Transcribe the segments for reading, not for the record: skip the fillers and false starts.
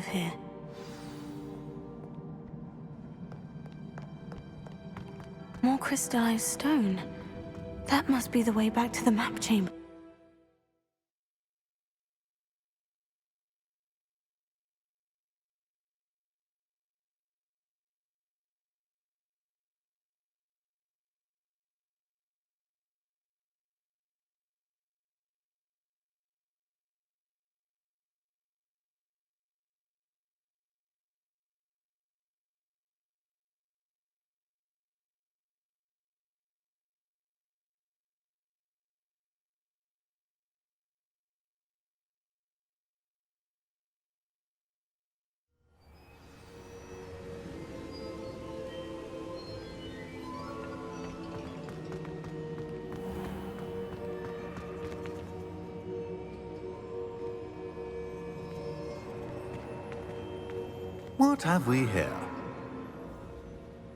here. More crystallized stone. That must be the way back to the map chamber. What have we here?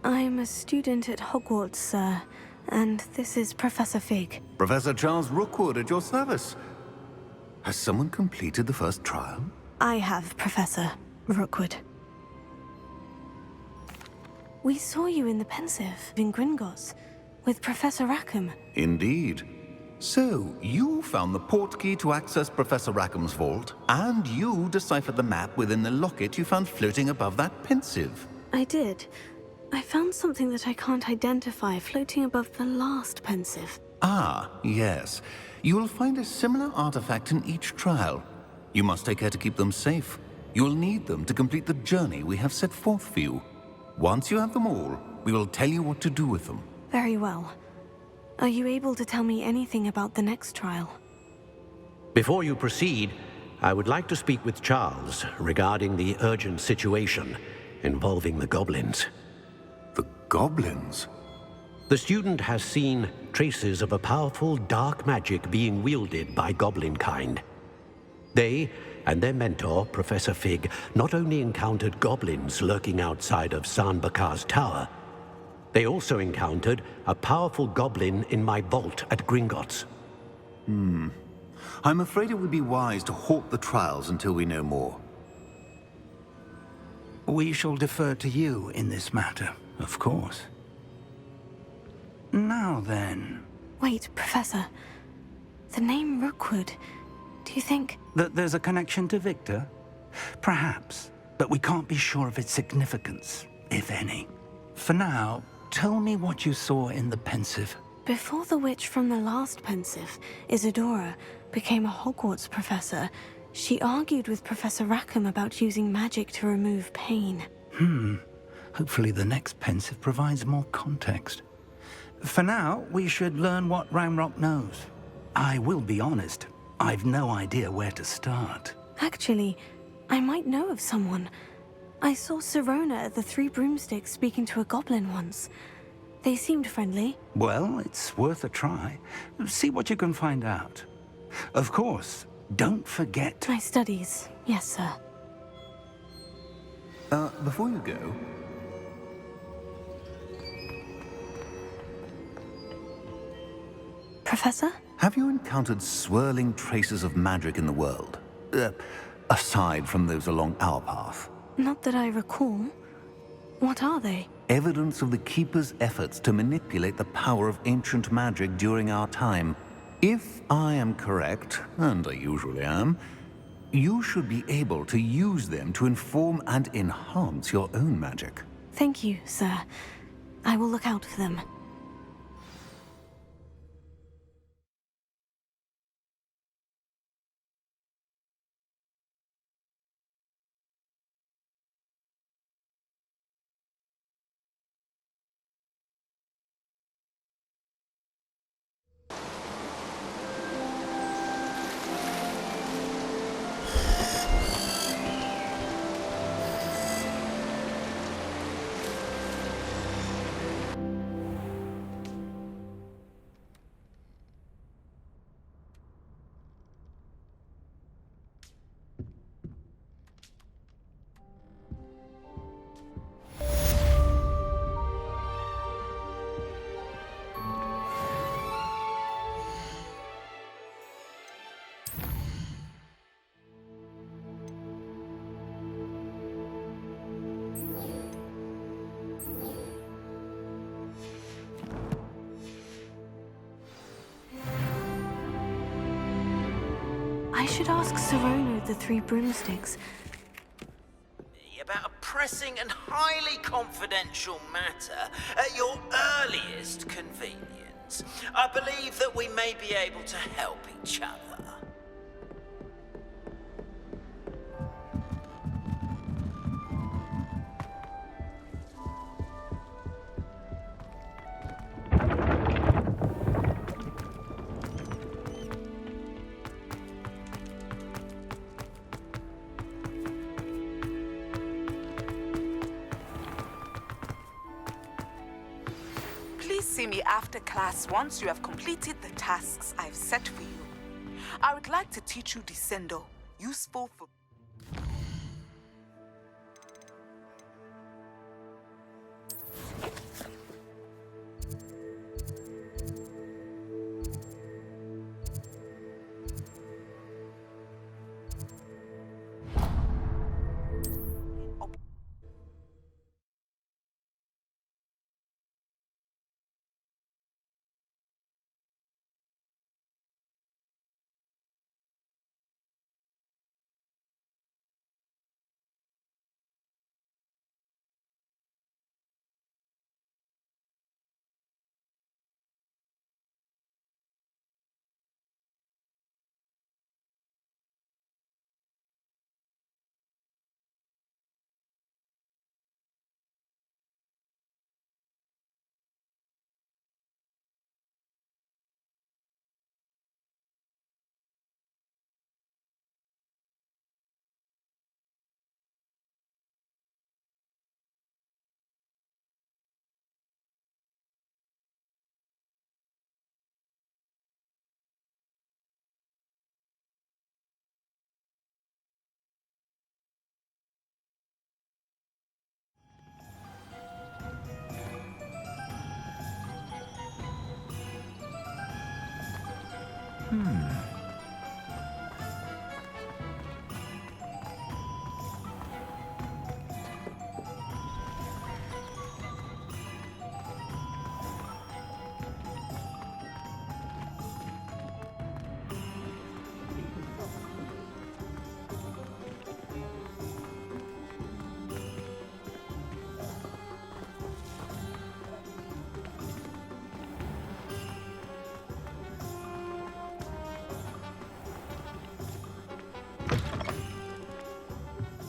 I'm a student at Hogwarts, sir, and this is Professor Fig. Professor Charles Rookwood at your service. Has someone completed the first trial? I have, Professor Rookwood. We saw you in the Pensive in Gringotts with Professor Rackham. Indeed. So, you found the portkey to access Professor Rackham's vault, and you deciphered the map within the locket you found floating above that Pensive. I did. I found something that I can't identify floating above the last Pensive. Ah, yes. You will find a similar artifact in each trial. You must take care to keep them safe. You will need them to complete the journey we have set forth for you. Once you have them all, we will tell you what to do with them. Very well. Are you able to tell me anything about the next trial? Before you proceed, I would like to speak with Charles regarding the urgent situation involving the goblins. The goblins? The student has seen traces of a powerful dark magic being wielded by goblin kind. They and their mentor, Professor Fig, not only encountered goblins lurking outside of San Bakar's tower, they also encountered a powerful goblin in my vault at Gringotts. I'm afraid it would be wise to halt the trials until we know more. We shall defer to you in this matter, of course. Now then... Wait, Professor. The name Rookwood. Do you think... That there's a connection to Victor? Perhaps, but we can't be sure of its significance, if any. For now, tell me what you saw in the Pensive. Before the witch from the last Pensive, Isadora, became a Hogwarts professor, she argued with Professor Rackham about using magic to remove pain. Hopefully the next Pensive provides more context. For now, we should learn what Ranrock knows. I will be honest, I've no idea where to start. Actually, I might know of someone. I saw Sirona at the Three Broomsticks speaking to a goblin once. They seemed friendly. Well, it's worth a try. See what you can find out. Of course, don't forget... My studies, yes, sir. Before you go... Professor? Have you encountered swirling traces of magic in the world? Aside from those along our path? Not that I recall. What are they? Evidence of the Keeper's efforts to manipulate the power of ancient magic during our time. If I am correct, and I usually am, you should be able to use them to inform and enhance your own magic. Thank you, sir. I will look out for them. I should ask Sirona the three broomsticks. About a pressing and highly confidential matter at your earliest convenience. I believe that we may be able to help each other. Please see me after class once you have completed the tasks I've set for you. I would like to teach you Descendo, useful for...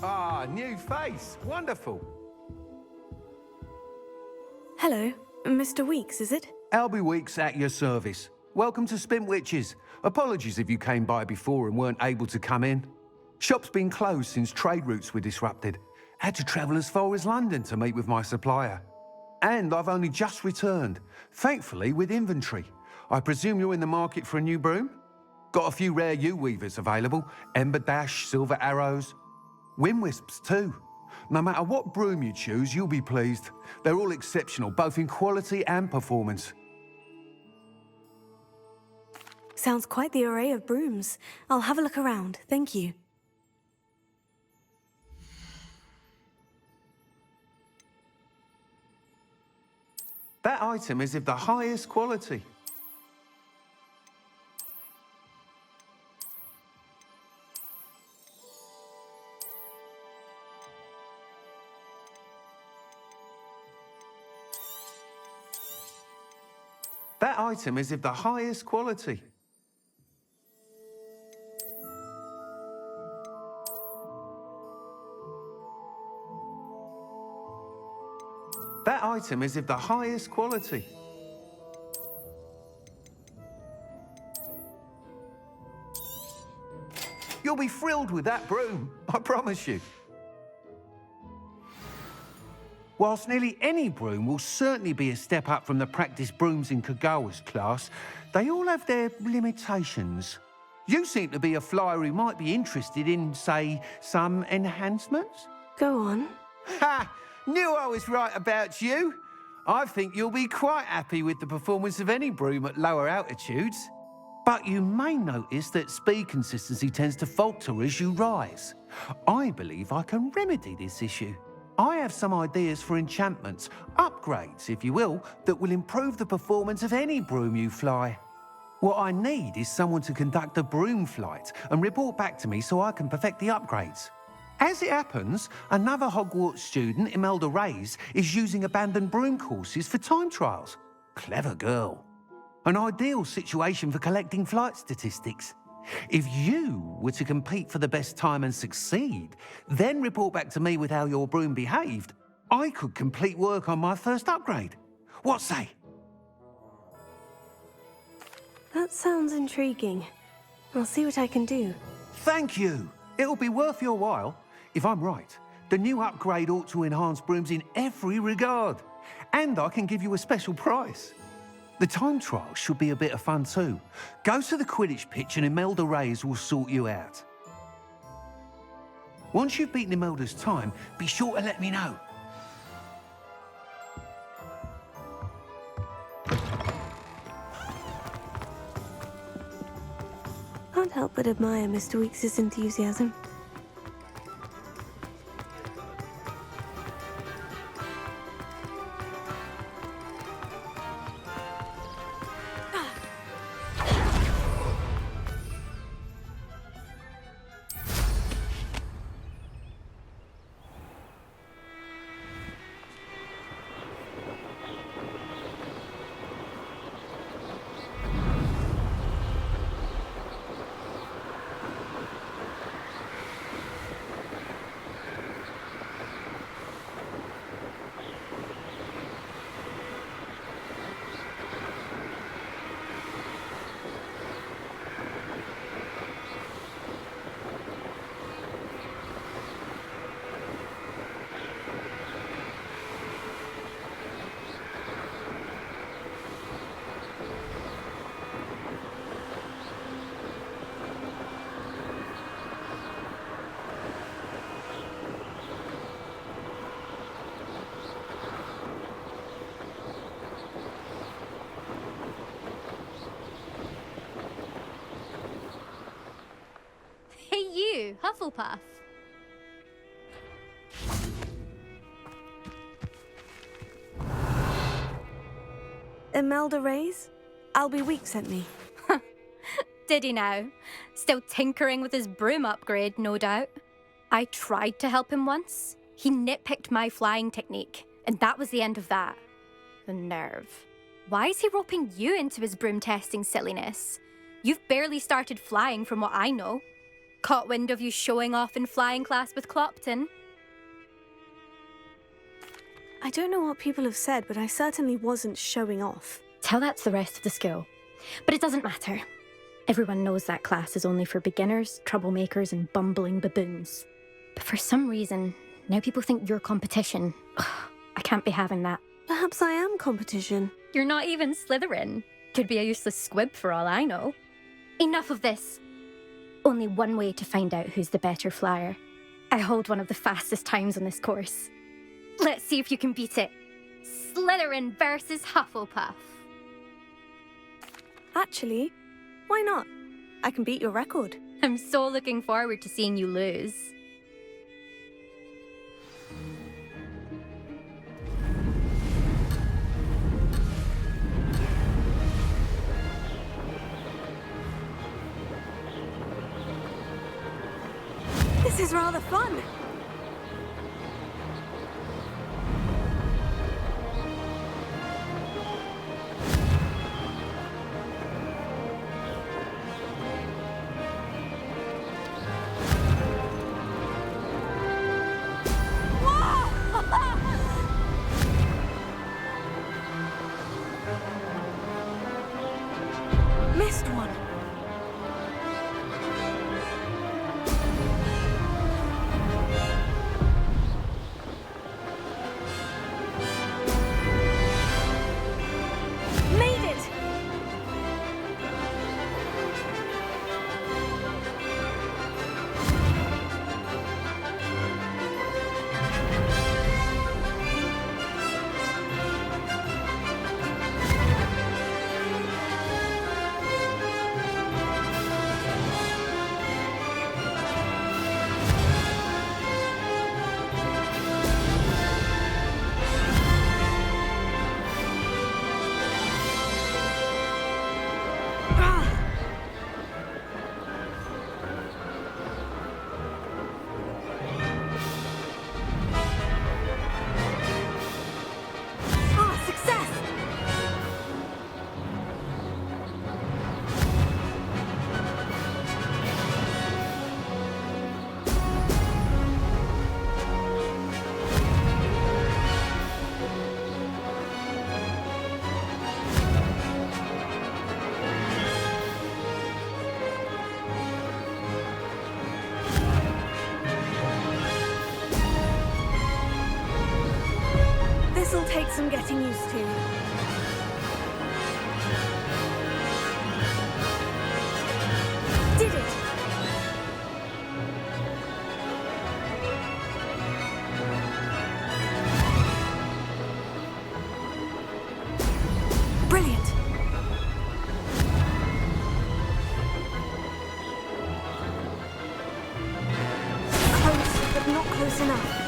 Ah, new face. Wonderful. Hello, Mr. Weeks, is it? Albie Weeks at your service. Welcome to Spintwitches. Apologies if you came by before and weren't able to come in. Shop's been closed since trade routes were disrupted. Had to travel as far as London to meet with my supplier. And I've only just returned, thankfully with inventory. I presume you're in the market for a new broom? Got a few rare U-weavers available. Ember Dash, Silver Arrows. Wind Wisps too. No matter what broom you choose, you'll be pleased. They're all exceptional, both in quality and performance. Sounds quite the array of brooms. I'll have a look around, thank you. That item is of the highest quality. That item is of the highest quality. That item is of the highest quality. You'll be thrilled with that broom, I promise you. Whilst nearly any broom will certainly be a step up from the practice brooms in Kagawa's class, they all have their limitations. You seem to be a flyer who might be interested in, say, some enhancements? Go on. Ha! Knew I was right about you. I think you'll be quite happy with the performance of any broom at lower altitudes. But you may notice that speed consistency tends to falter as you rise. I believe I can remedy this issue. I have some ideas for enchantments, upgrades, if you will, that will improve the performance of any broom you fly. What I need is someone to conduct a broom flight and report back to me so I can perfect the upgrades. As it happens, another Hogwarts student, Imelda Reyes, is using abandoned broom courses for time trials. Clever girl. An ideal situation for collecting flight statistics. If you were to compete for the best time and succeed, then report back to me with how your broom behaved, I could complete work on my first upgrade. What say? That sounds intriguing. I'll see what I can do. Thank you. It'll be worth your while. If I'm right, the new upgrade ought to enhance brooms in every regard. And I can give you a special price. The time trial should be a bit of fun too. Go to the Quidditch pitch and Imelda Reyes will sort you out. Once you've beaten Imelda's time, be sure to let me know. Can't help but admire Mr. Weekes' enthusiasm. Hey you, Hufflepuff. Imelda Reyes? Albie Week sent me. Did he now? Still tinkering with his broom upgrade, no doubt. I tried to help him once. He nitpicked my flying technique, and that was the end of that. The nerve. Why is he roping you into his broom testing silliness? You've barely started flying from what I know. Caught wind of you showing off in flying class with Clopton. I don't know what people have said, but I certainly wasn't showing off. Tell that to the rest of the school. But it doesn't matter. Everyone knows that class is only for beginners, troublemakers, and bumbling baboons. But for some reason, now people think you're competition. Ugh, I can't be having that. Perhaps I am competition. You're not even Slytherin. Could be a useless squib for all I know. Enough of this. Only one way to find out who's the better flyer. I hold one of the fastest times on this course. Let's see if you can beat it. Slytherin versus Hufflepuff. Actually, why not? I can beat your record. I'm so looking forward to seeing you lose. This is rather fun. Missed one. Made it! some getting used to. Did it! Brilliant! Close, but not close enough.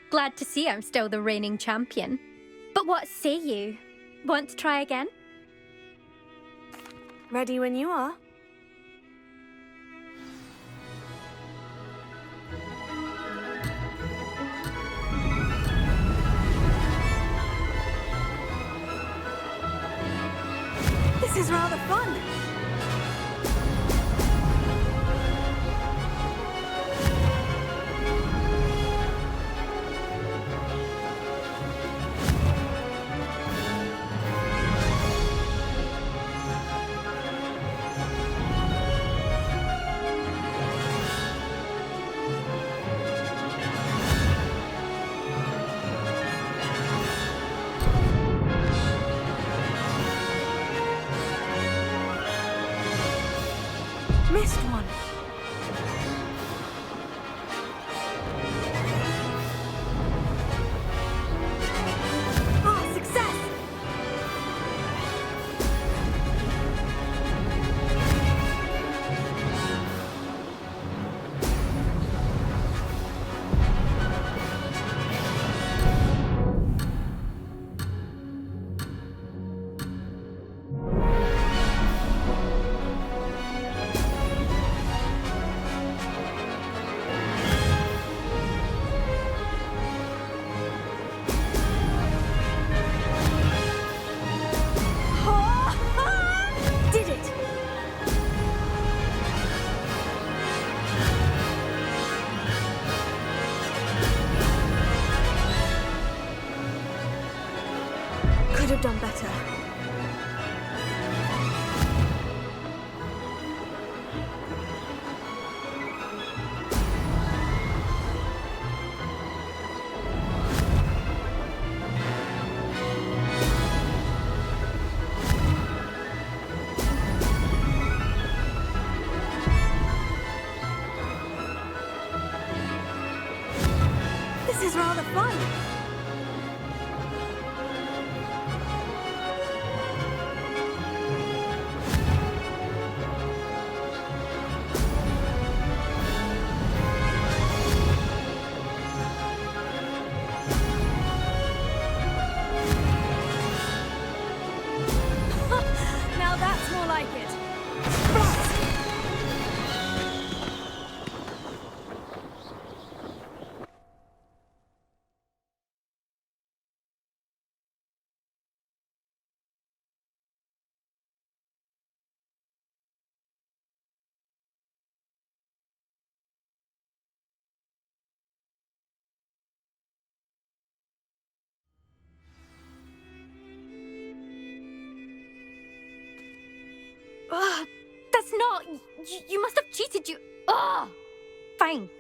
Glad to see I'm still the reigning champion. But what say you? Want to try again? Ready when you are. This is rather fun. Missed one. Ah, success! Did it! Could have done better. This is rather fun. Now that's more like it. Splat! Ugh, that's not... You must have cheated, you... Ugh! Fine.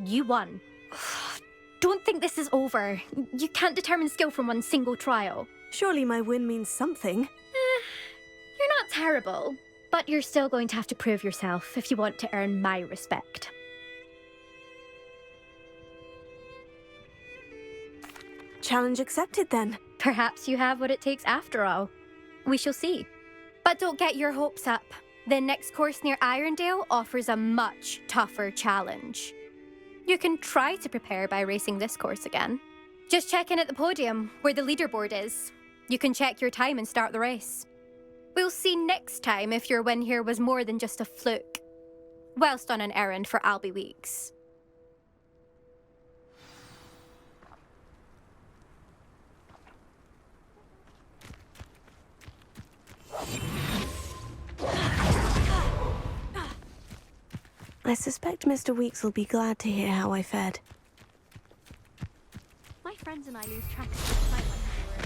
You won. Ugh, don't think this is over. You can't determine skill from one single trial. Surely my win means something. You're not terrible, but you're still going to have to prove yourself if you want to earn my respect. Challenge accepted then. Perhaps you have what it takes after all. We shall see. But don't get your hopes up. The next course near Irondale offers a much tougher challenge. You can try to prepare by racing this course again. Just check in at the podium, where the leaderboard is. You can check your time and start the race. We'll see next time if your win here was more than just a fluke. Whilst on an errand for Albie Weeks. I suspect Mr. Weeks will be glad to hear how I fared. My friends and I lose track of time when we were.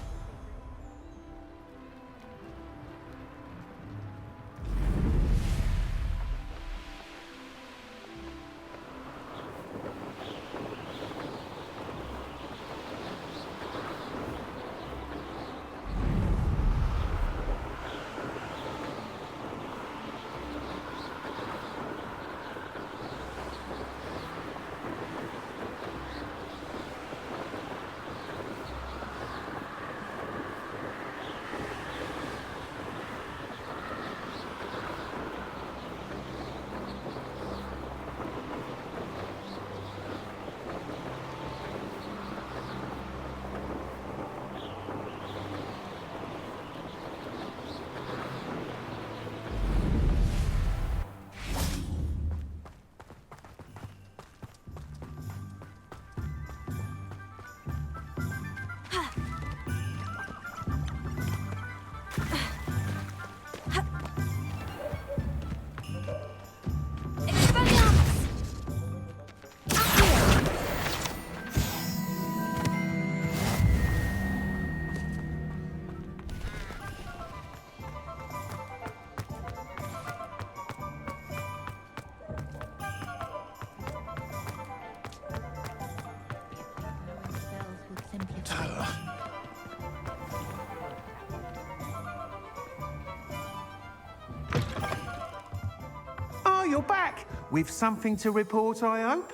Oh, you're back! With something to report, I hope?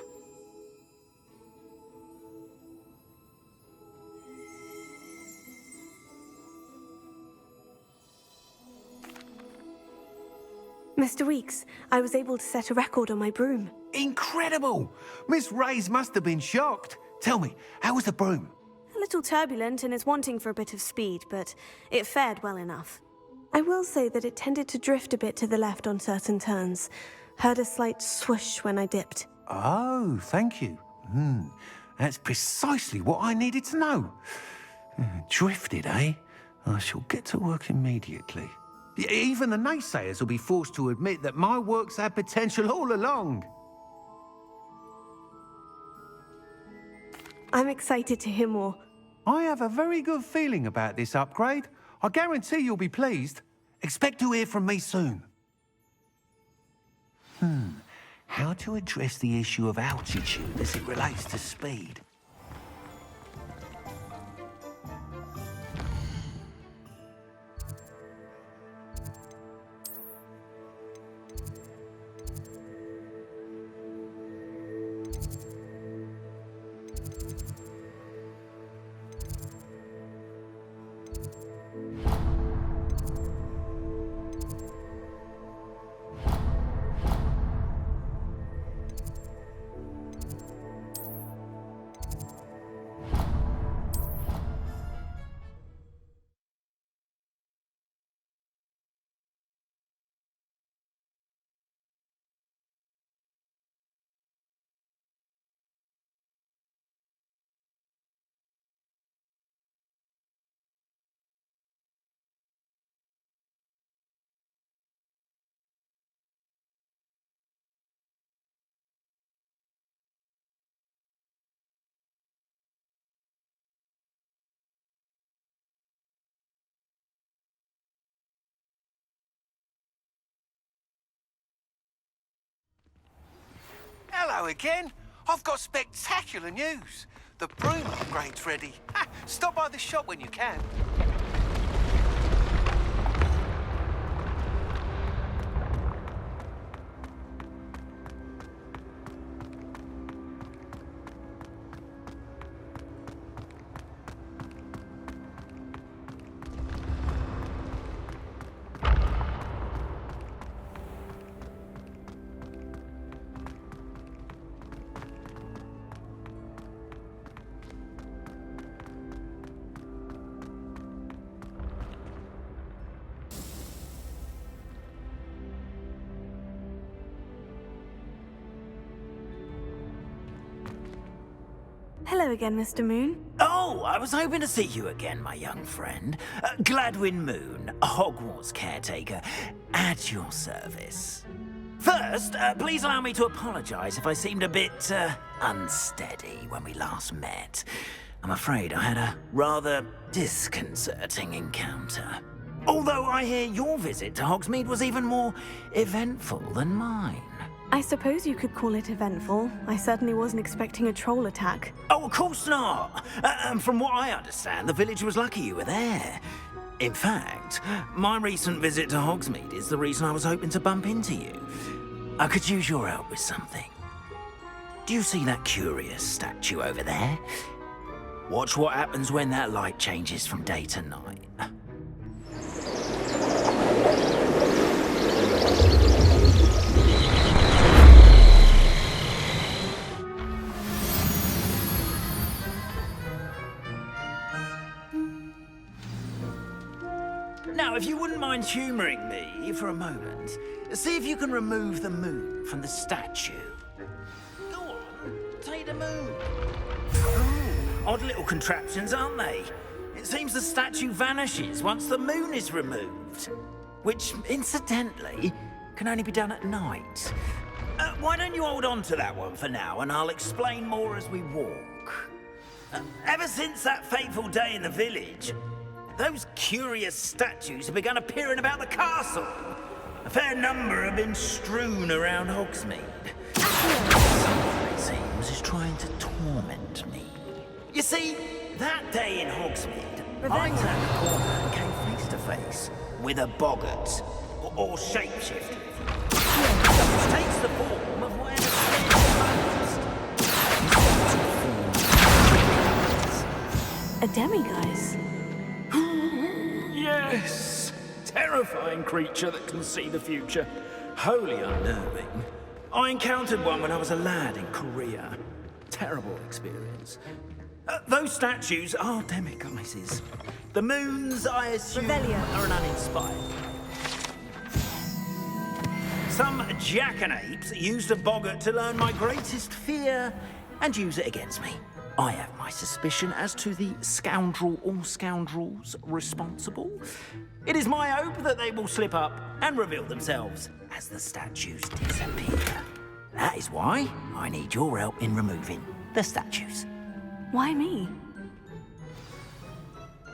Mr. Weeks, I was able to set a record on my broom. Incredible! Miss Reyes must have been shocked. Tell me, how was the broom? A little turbulent and is wanting for a bit of speed, but it fared well enough. I will say that it tended to drift a bit to the left on certain turns. Heard a slight swoosh when I dipped. Oh, thank you. That's precisely what I needed to know. Drifted, eh? I shall get to work immediately. Even the naysayers will be forced to admit that my work's had potential all along. I'm excited to hear more. I have a very good feeling about this upgrade. I guarantee you'll be pleased. Expect to hear from me soon. How to address the issue of altitude as it relates to speed? Hello again. I've got spectacular news. The broom upgrade's ready. Stop by the shop when you can. Hello again, Mr. Moon. Oh, I was hoping to see you again, my young friend. Gladwin Moon, Hogwarts caretaker, at your service. First, please allow me to apologise if I seemed a bit unsteady when we last met. I'm afraid I had a rather disconcerting encounter. Although I hear your visit to Hogsmeade was even more eventful than mine. I suppose you could call it eventful. I certainly wasn't expecting a troll attack. Oh, of course not. And from what I understand, the village was lucky you were there. In fact, my recent visit to Hogsmeade is the reason I was hoping to bump into you. I could use your help with something. Do you see that curious statue over there? Watch what happens when that light changes from day to night. Now, if you wouldn't mind humouring me for a moment, see if you can remove the moon from the statue. Go on, take the moon. Oh, odd little contraptions, aren't they? It seems the statue vanishes once the moon is removed. Which, incidentally, can only be done at night. Why don't you hold on to that one for now, and I'll explain more as we walk. Ever since that fateful day in the village, those curious statues have begun appearing about the castle. A fair number have been strewn around Hogsmeade. Something, it seems, is trying to torment me. You see, that day in Hogsmeade, I turned the corner and came face to face with a boggart, or shapeshifter, which takes the form of whatever stands most. A demiguise? Yes! Terrifying creature that can see the future. Wholly unnerving. I encountered one when I was a lad in Korea. Terrible experience. Those statues are demiguises. The moons, I assume, are an uninspired. Some jackanapes used a boggart to learn my greatest fear and use it against me. I have my suspicion as to the scoundrel or scoundrels responsible. It is my hope that they will slip up and reveal themselves as the statues disappear. That is why I need your help in removing the statues. Why me?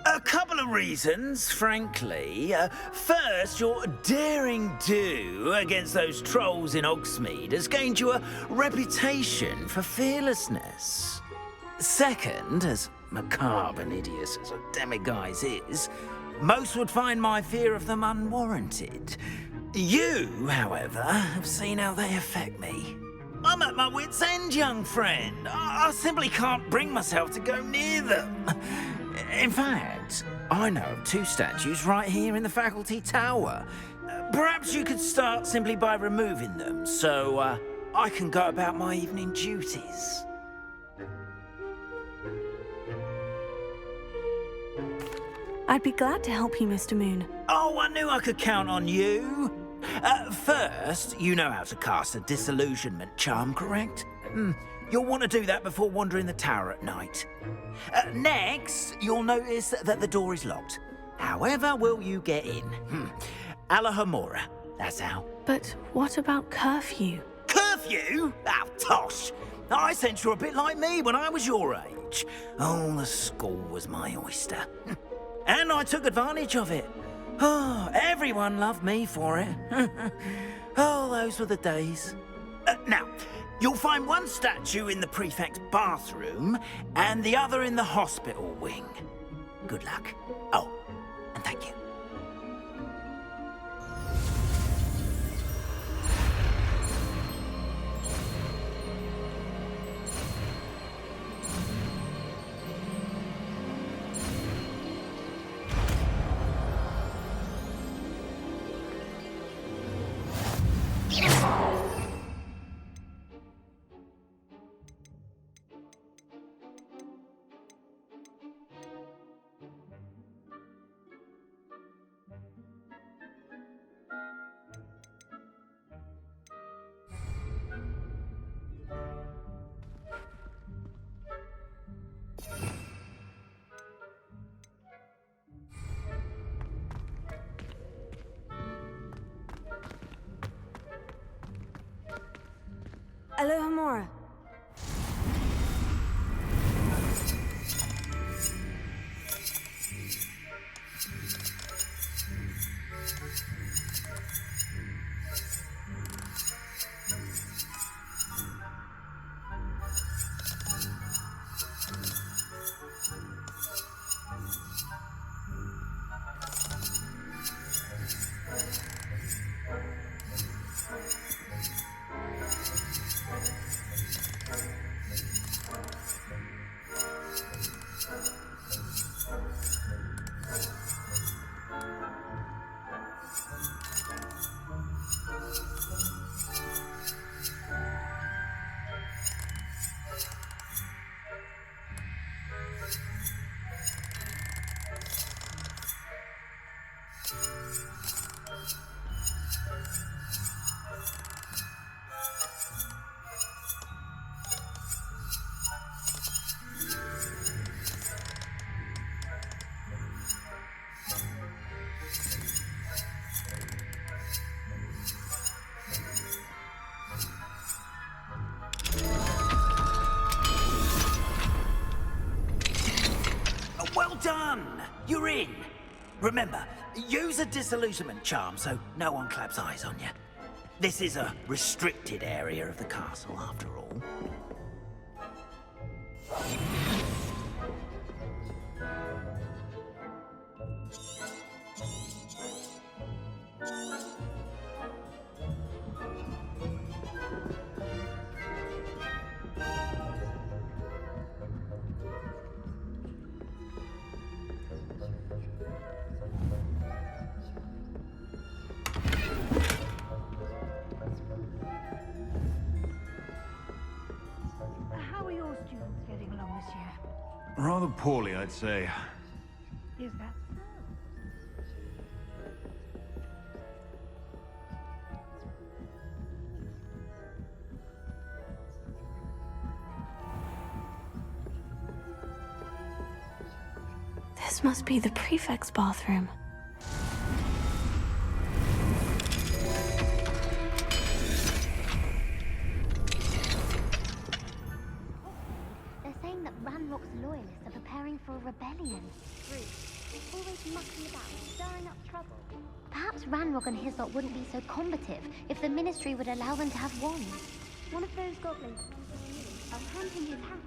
A couple of reasons, frankly. First, your daring do against those trolls in Hogsmeade has gained you a reputation for fearlessness. Second, as macabre and hideous as a demiguise is, most would find my fear of them unwarranted. You, however, have seen how they affect me. I'm at my wit's end, young friend. I simply can't bring myself to go near them. In fact, I know of two statues right here in the faculty tower. Perhaps you could start simply by removing them, so I can go about my evening duties. I'd be glad to help you, Mr. Moon. Oh, I knew I could count on you. First, you know how to cast a disillusionment charm, correct? You'll want to do that before wandering the tower at night. Next, you'll notice that the door is locked. However will you get in? Alahomora, that's how. But what about curfew? Curfew? Oh, tosh. I sense you're a bit like me when I was your age. Oh, the school was my oyster. And I took advantage of it. Oh, everyone loved me for it. Oh, those were the days. Now, you'll find one statue in the prefect's bathroom and the other in the hospital wing. Good luck. Oh, and thank you. Alohomora. Well done! You're in. Remember, use a disillusionment charm so no one claps eyes on you. This is a restricted area of the castle, after all. How are your students getting along this year? Rather poorly, I'd say. Is that so? This must be the prefect's bathroom. They're saying that Ranrock's loyalists are preparing for a rebellion. Always mucking about, stirring up trouble. Perhaps Ranrock and his lot wouldn't be so combative if the Ministry would allow them to have wands. One of those goblins I'll hand him his hat.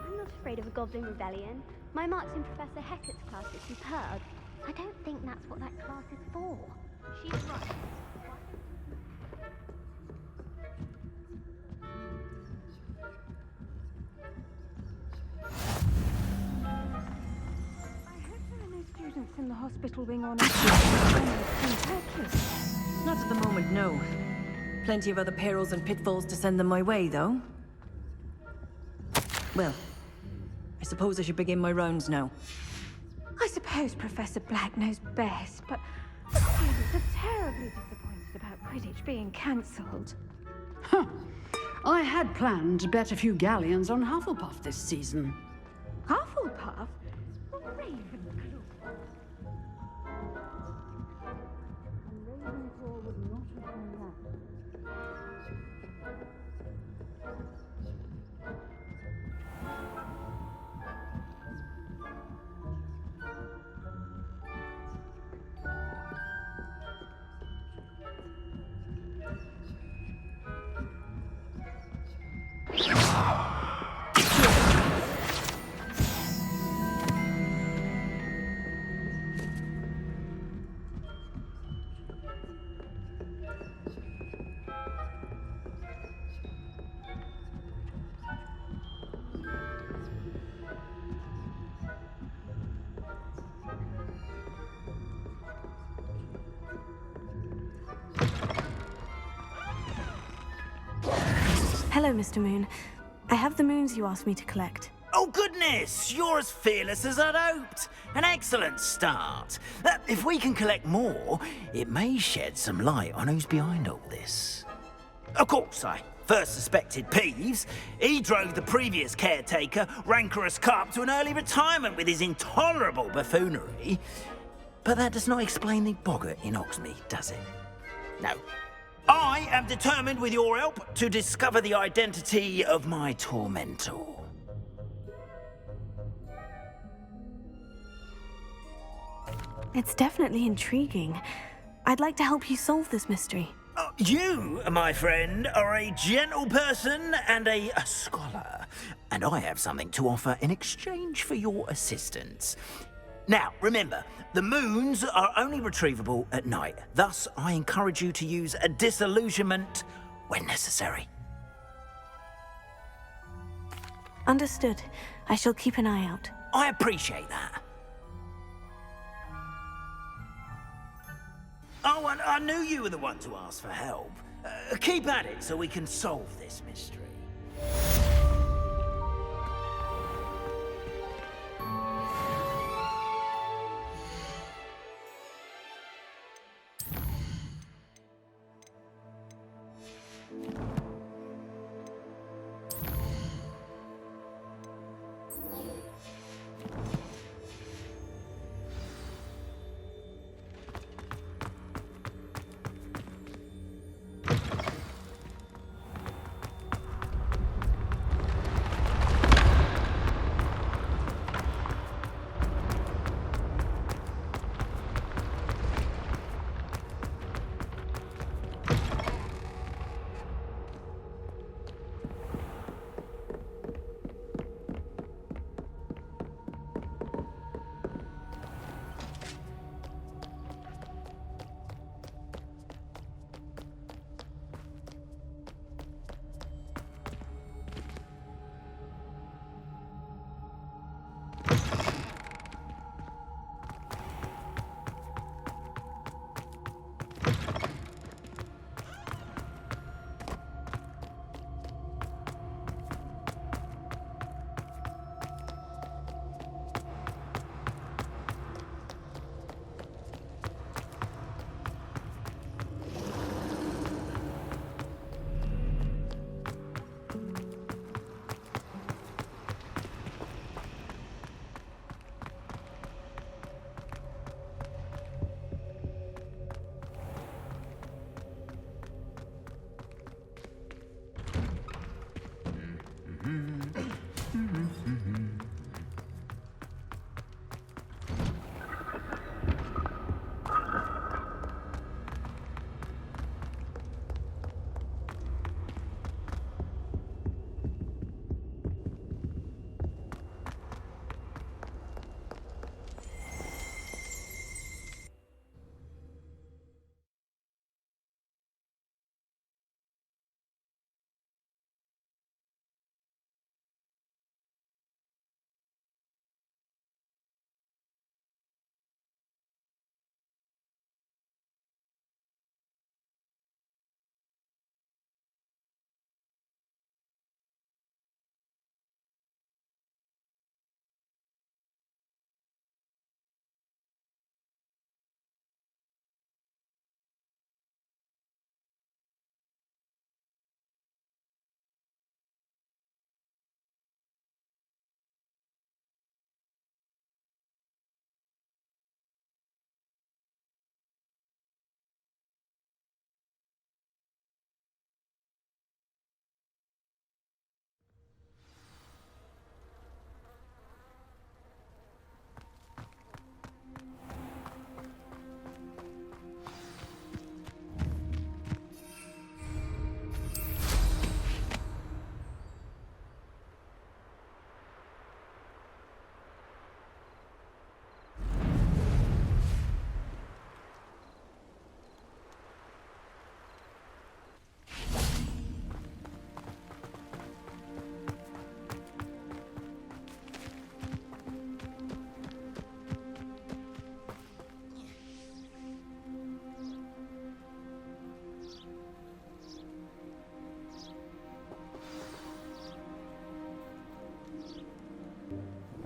I'm not afraid of a goblin rebellion. My marks in Professor Hecat's class are superb. I don't think that's what that class is for. She's right. Students in the hospital wing on Not at the moment, no. Plenty of other perils and pitfalls to send them my way, though. Well, I suppose I should begin my rounds now. I suppose Professor Black knows best, but the students are terribly disappointed about Quidditch being cancelled. Huh. I had planned to bet a few galleons on Hufflepuff this season. Hufflepuff? Ravenclaw. Ravenclaw would not have done that. Hello, Mr. Moon. I have the moons you asked me to collect. Oh, goodness! You're as fearless as I'd hoped. An excellent start. If we can collect more, it may shed some light on who's behind all this. Of course, I first suspected Peeves. He drove the previous caretaker, Rancorous Carp, to an early retirement with his intolerable buffoonery. But that does not explain the boggart in Oxmead, does it? No. I am determined, with your help, to discover the identity of my tormentor. It's definitely intriguing. I'd like to help you solve this mystery. You, my friend, are a gentle person and a scholar, and I have something to offer in exchange for your assistance. Now, remember, the moons are only retrievable at night. Thus, I encourage you to use a disillusionment when necessary. Understood. I shall keep an eye out. I appreciate that. Oh, and I knew you were the one to ask for help. Keep at it so we can solve this mystery.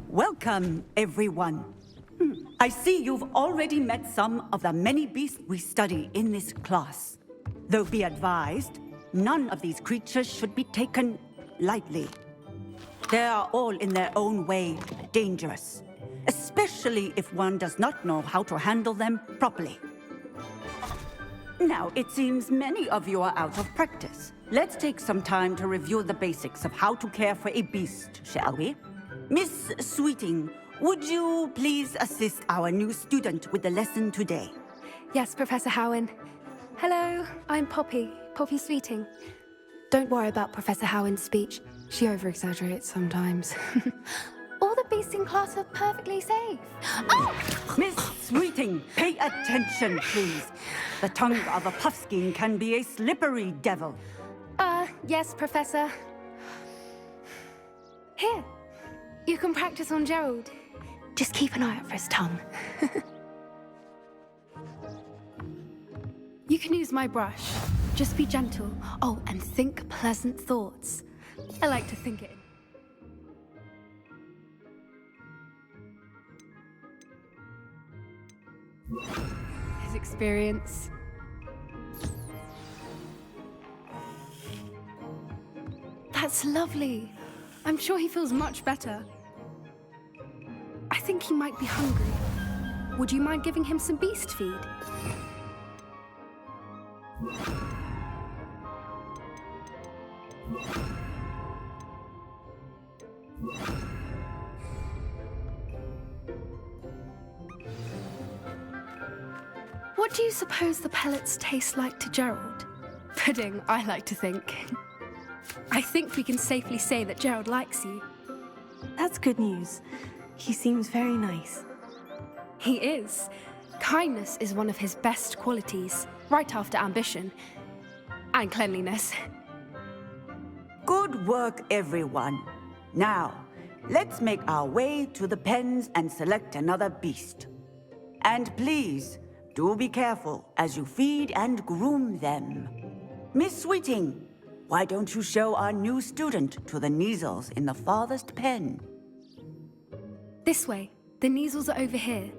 Welcome, everyone. I see you've already met some of the many beasts we study in this class. Though be advised, none of these creatures should be taken lightly. They are all in their own way dangerous, especially if one does not know how to handle them properly. Now, it seems many of you are out of practice. Let's take some time to review the basics of how to care for a beast, shall we? Miss Sweeting, would you please assist our new student with the lesson today? Yes, Professor Howen. Hello, I'm Poppy Sweeting. Don't worry about Professor Howen's speech. She over-exaggerates sometimes. All the beasts in class are perfectly safe. Oh! Miss Sweeting, pay attention, please. The tongue of a puffskein can be a slippery devil. Yes, Professor. Here, you can practice on Gerald. Just keep an eye out for his tongue. You can use my brush. Just be gentle. Oh, and think pleasant thoughts. I like to think it. His experience. That's lovely. I'm sure he feels much better. I think he might be hungry. Would you mind giving him some beast feed? What do you suppose the pellets taste like to Gerald? Pudding, I like to think. I think we can safely say that Gerald likes you. That's good news. He seems very nice. He is. Kindness is one of his best qualities, right after ambition. And cleanliness. Good work, everyone. Now, let's make our way to the pens and select another beast. And please, do be careful as you feed and groom them. Miss Sweeting, why don't you show our new student to the Neasels in the farthest pen? This way. The Neasels are over here.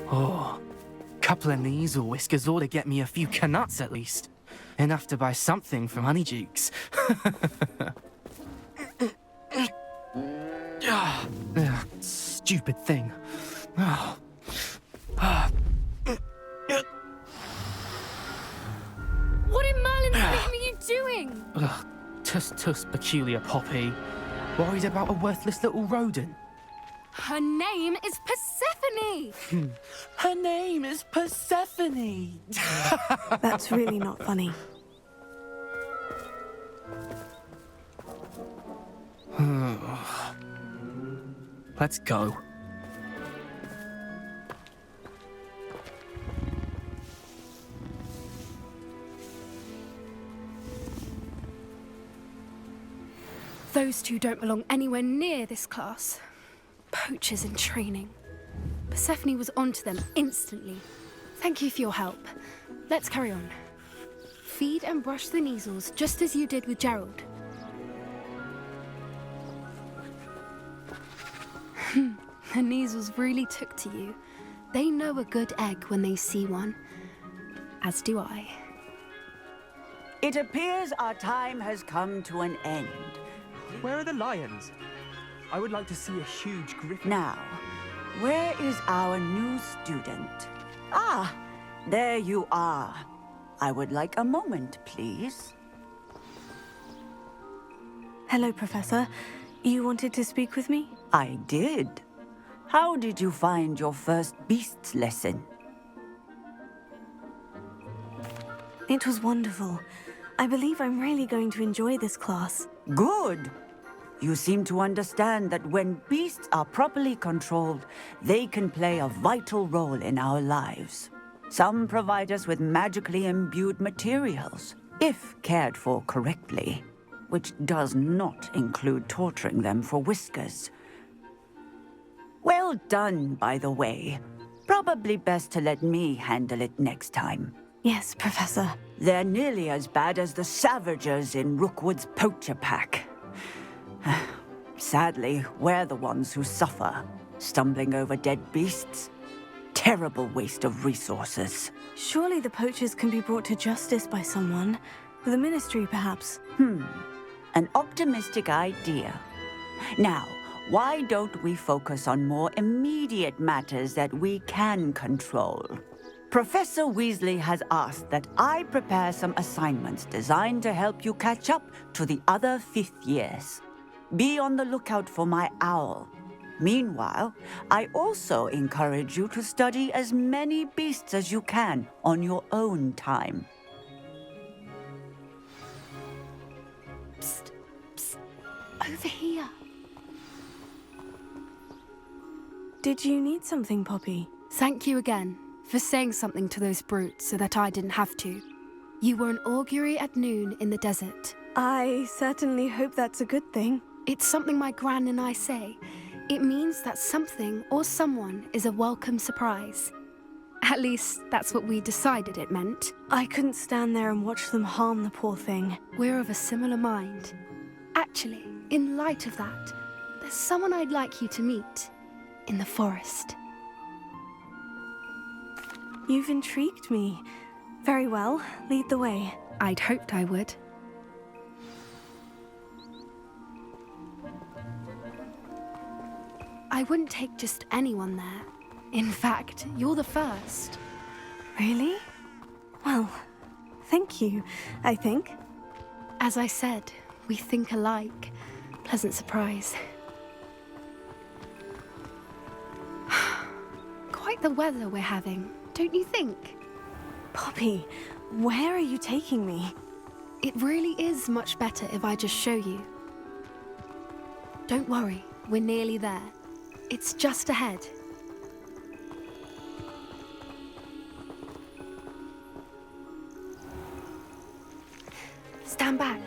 Oh, couple of Neasel whiskers ought to get me a few canuts at least. Enough to buy something from Honeydukes. Stupid thing. What in Merlin's name are you doing? Tuss, peculiar Poppy. Worried about a worthless little rodent. Her name is Persephone! Her name is Persephone! That's really not funny. Let's go. Those two don't belong anywhere near this class. Poachers in training. Persephone was onto them instantly. Thank you for your help. Let's carry on. Feed and brush the Neasels just as you did with Gerald. The Neasels really took to you. They know a good egg when they see one. As do I. It appears our time has come to an end. Where are the lions? I would like to see a huge griffin. Now, where is our new student? Ah, there you are. I would like a moment, please. Hello, Professor. You wanted to speak with me? I did. How did you find your first beasts lesson? It was wonderful. I believe I'm really going to enjoy this class. Good. You seem to understand that when beasts are properly controlled, they can play a vital role in our lives. Some provide us with magically imbued materials, if cared for correctly, which does not include torturing them for whiskers. Well done, by the way. Probably best to let me handle it next time. Yes, Professor. They're nearly as bad as the Savagers in Rookwood's poacher pack. Sadly, we're the ones who suffer, stumbling over dead beasts. Terrible waste of resources. Surely the poachers can be brought to justice by someone. The Ministry, perhaps. An optimistic idea. Now, why don't we focus on more immediate matters that we can control? Professor Weasley has asked that I prepare some assignments designed to help you catch up to the other fifth years. Be on the lookout for my owl. Meanwhile, I also encourage you to study as many beasts as you can on your own time. Psst, psst, over here. Did you need something, Poppy? Thank you again for saying something to those brutes so that I didn't have to. You were an augury at noon in the desert. I certainly hope that's a good thing. It's something my gran and I say. It means that something or someone is a welcome surprise. At least, that's what we decided it meant. I couldn't stand there and watch them harm the poor thing. We're of a similar mind. Actually, in light of that, there's someone I'd like you to meet in the forest. You've intrigued me. Very well, lead the way. I'd hoped I would. I wouldn't take just anyone there. In fact, you're the first. Really? Well, thank you, I think. As I said, we think alike. Pleasant surprise. Quite the weather we're having, don't you think? Poppy, where are you taking me? It really is much better if I just show you. Don't worry, we're nearly there. It's just ahead. Stand back.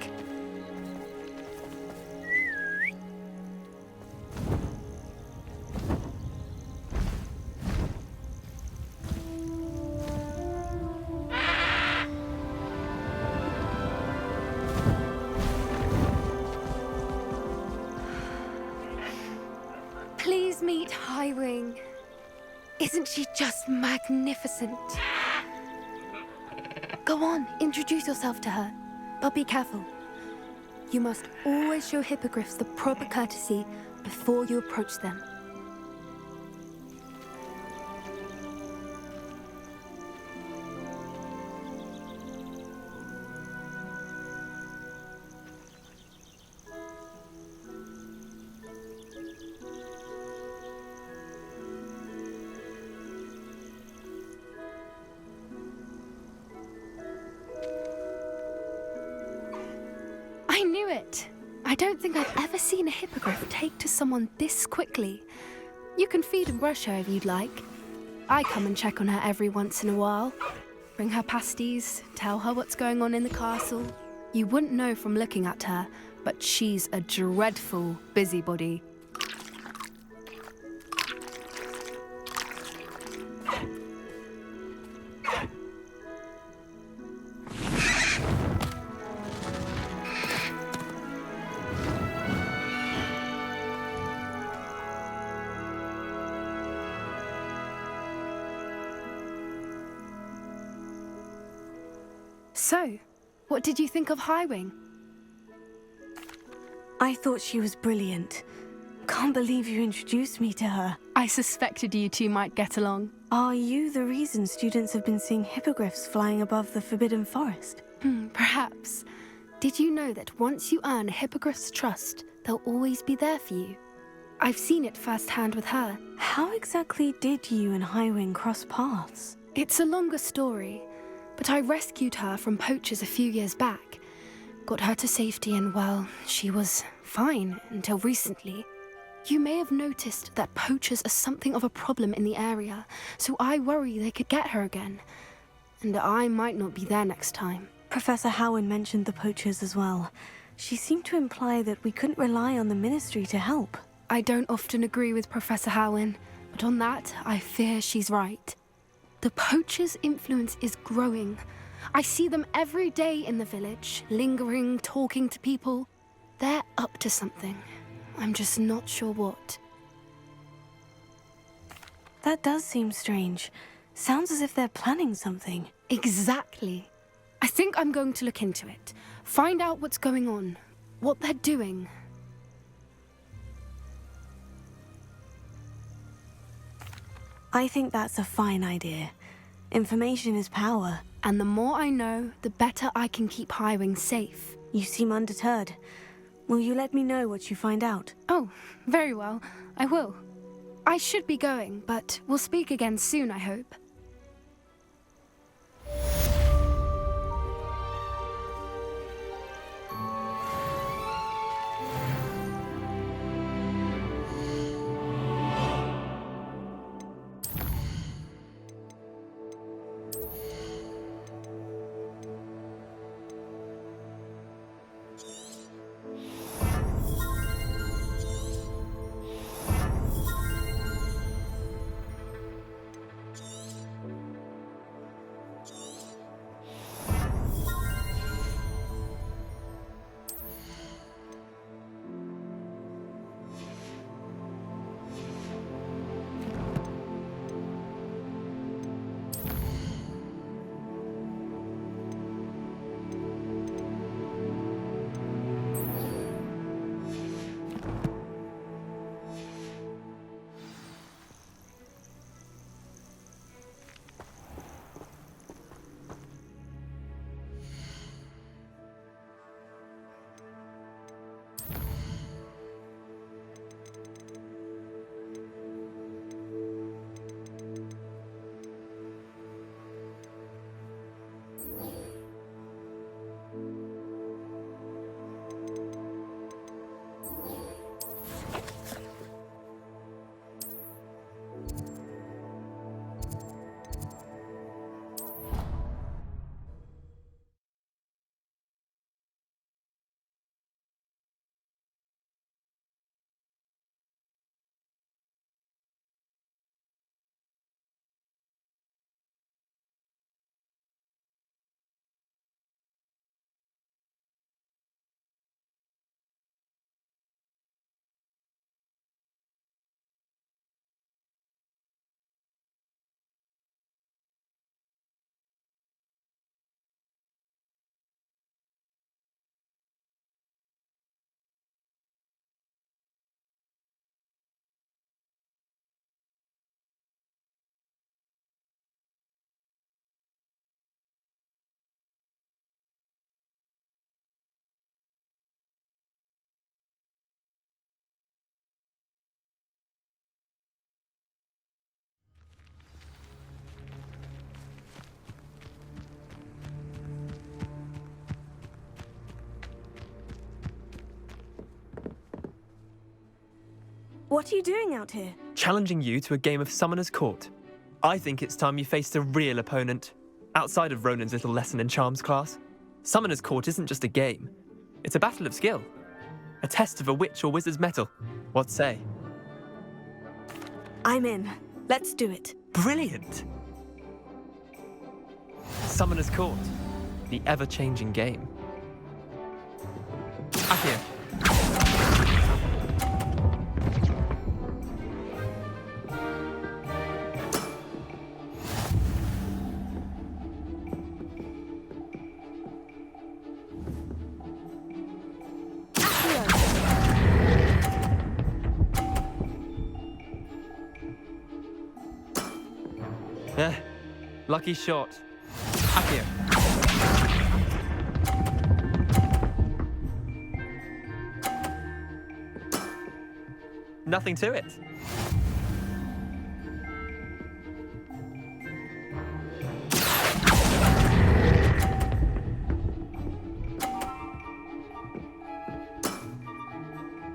Please meet Highwing. Isn't she just magnificent? Go on, introduce yourself to her. But be careful. You must always show hippogriffs the proper courtesy before you approach them. I knew it! I don't think I've ever seen a hippogriff take to someone this quickly. You can feed and brush her if you'd like. I come and check on her every once in a while. Bring her pasties, tell her what's going on in the castle. You wouldn't know from looking at her, but she's a dreadful busybody. So, what did you think of Highwing? I thought she was brilliant. Can't believe you introduced me to her. I suspected you two might get along. Are you the reason students have been seeing hippogriffs flying above the Forbidden Forest? Perhaps. Did you know that once you earn a hippogriff's trust, they'll always be there for you? I've seen it firsthand with her. How exactly did you and Highwing cross paths? It's a longer story, but I rescued her from poachers a few years back. Got her to safety and, well, she was fine until recently. You may have noticed that poachers are something of a problem in the area, so I worry they could get her again. And I might not be there next time. Professor Howin mentioned the poachers as well. She seemed to imply that we couldn't rely on the Ministry to help. I don't often agree with Professor Howin, but on that, I fear she's right. The poachers' influence is growing. I see them every day in the village, lingering, talking to people. They're up to something. I'm just not sure what. That does seem strange. Sounds as if they're planning something. Exactly. I think I'm going to look into it. Find out what's going on, what they're doing. I think that's a fine idea. Information is power. And the more I know, the better I can keep Highwing safe. You seem undeterred. Will you let me know what you find out? Oh, very well. I will. I should be going, but we'll speak again soon, I hope. What are you doing out here? Challenging you to a game of Summoner's Court. I think it's time you faced a real opponent, outside of Ronan's little lesson in charms class. Summoner's Court isn't just a game. It's a battle of skill. A test of a witch or wizard's mettle. What say? I'm in. Let's do it. Brilliant! Summoner's Court. The ever-changing game. Accio. Lucky shot. Accio. Nothing to it.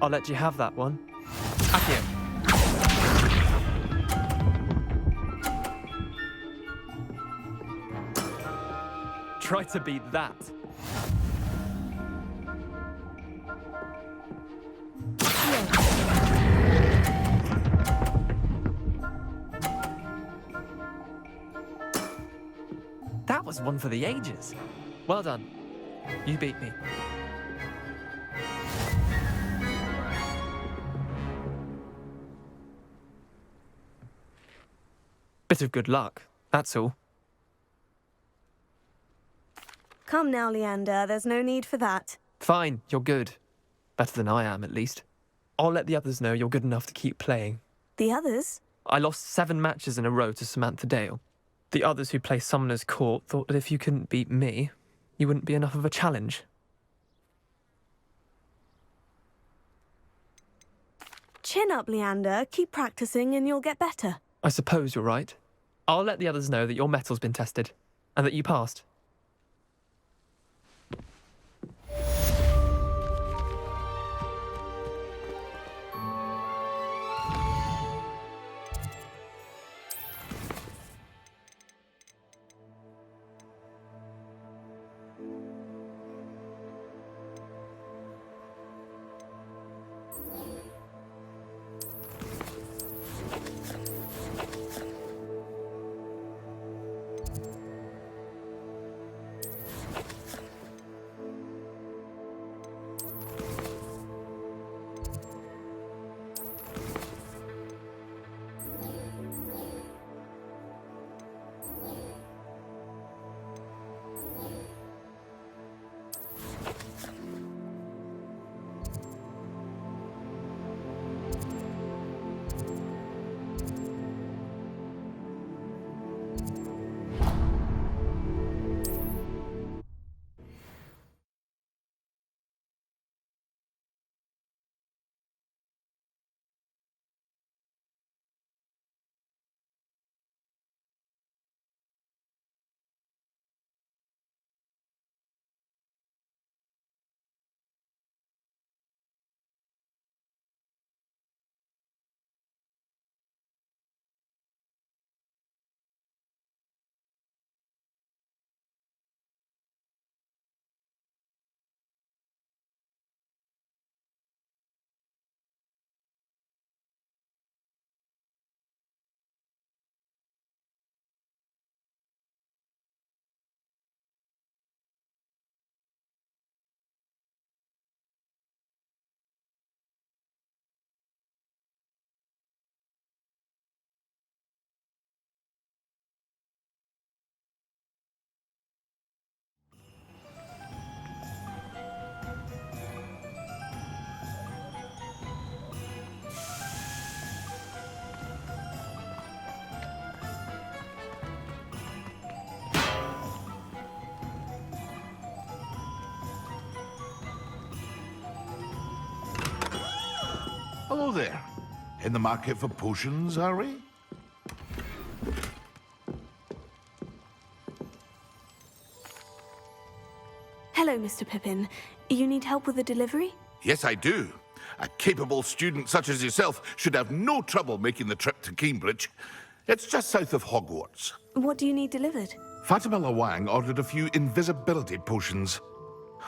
I'll let you have that one. Accio. Try to beat that. That was one for the ages. Well done. You beat me. Bit of good luck, that's all. Come now, Leander. There's no need for that. Fine, you're good. Better than I am, at least. I'll let the others know you're good enough to keep playing. The others? I lost 7 matches in a row to Samantha Dale. The others who play Summoner's Court thought that if you couldn't beat me, you wouldn't be enough of a challenge. Chin up, Leander. Keep practicing and you'll get better. I suppose you're right. I'll let the others know that your metal's been tested, and that you passed. Hello there. In the market for potions, are we? Hello, Mr. Pippin. You need help with a delivery? Yes, I do. A capable student such as yourself should have no trouble making the trip to Cambridge. It's just south of Hogwarts. What do you need delivered? Fatima Lawang ordered a few invisibility potions.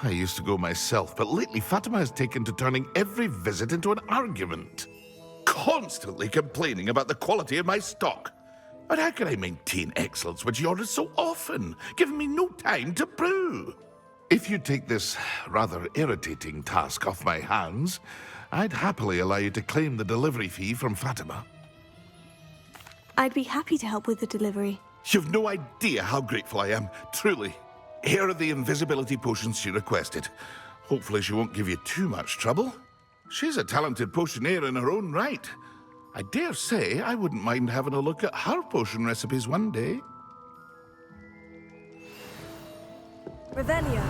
I used to go myself, but lately Fatima has taken to turning every visit into an argument. Constantly complaining about the quality of my stock. But how can I maintain excellence when she orders so often, giving me no time to brew? If you take this rather irritating task off my hands, I'd happily allow you to claim the delivery fee from Fatima. I'd be happy to help with the delivery. You've no idea how grateful I am, truly. Here are the invisibility potions she requested. Hopefully she won't give you too much trouble. She's a talented potioneer in her own right. I dare say I wouldn't mind having a look at her potion recipes one day. Revelio.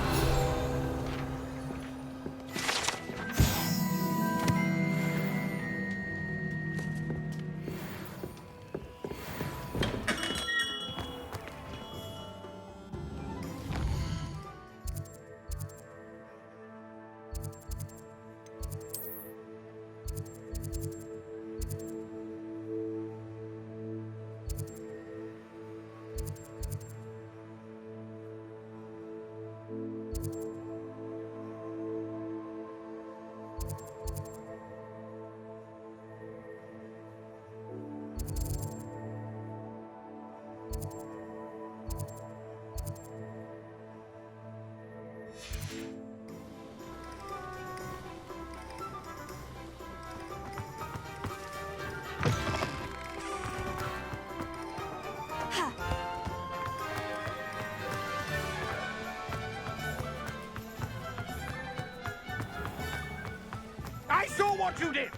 I saw what you did!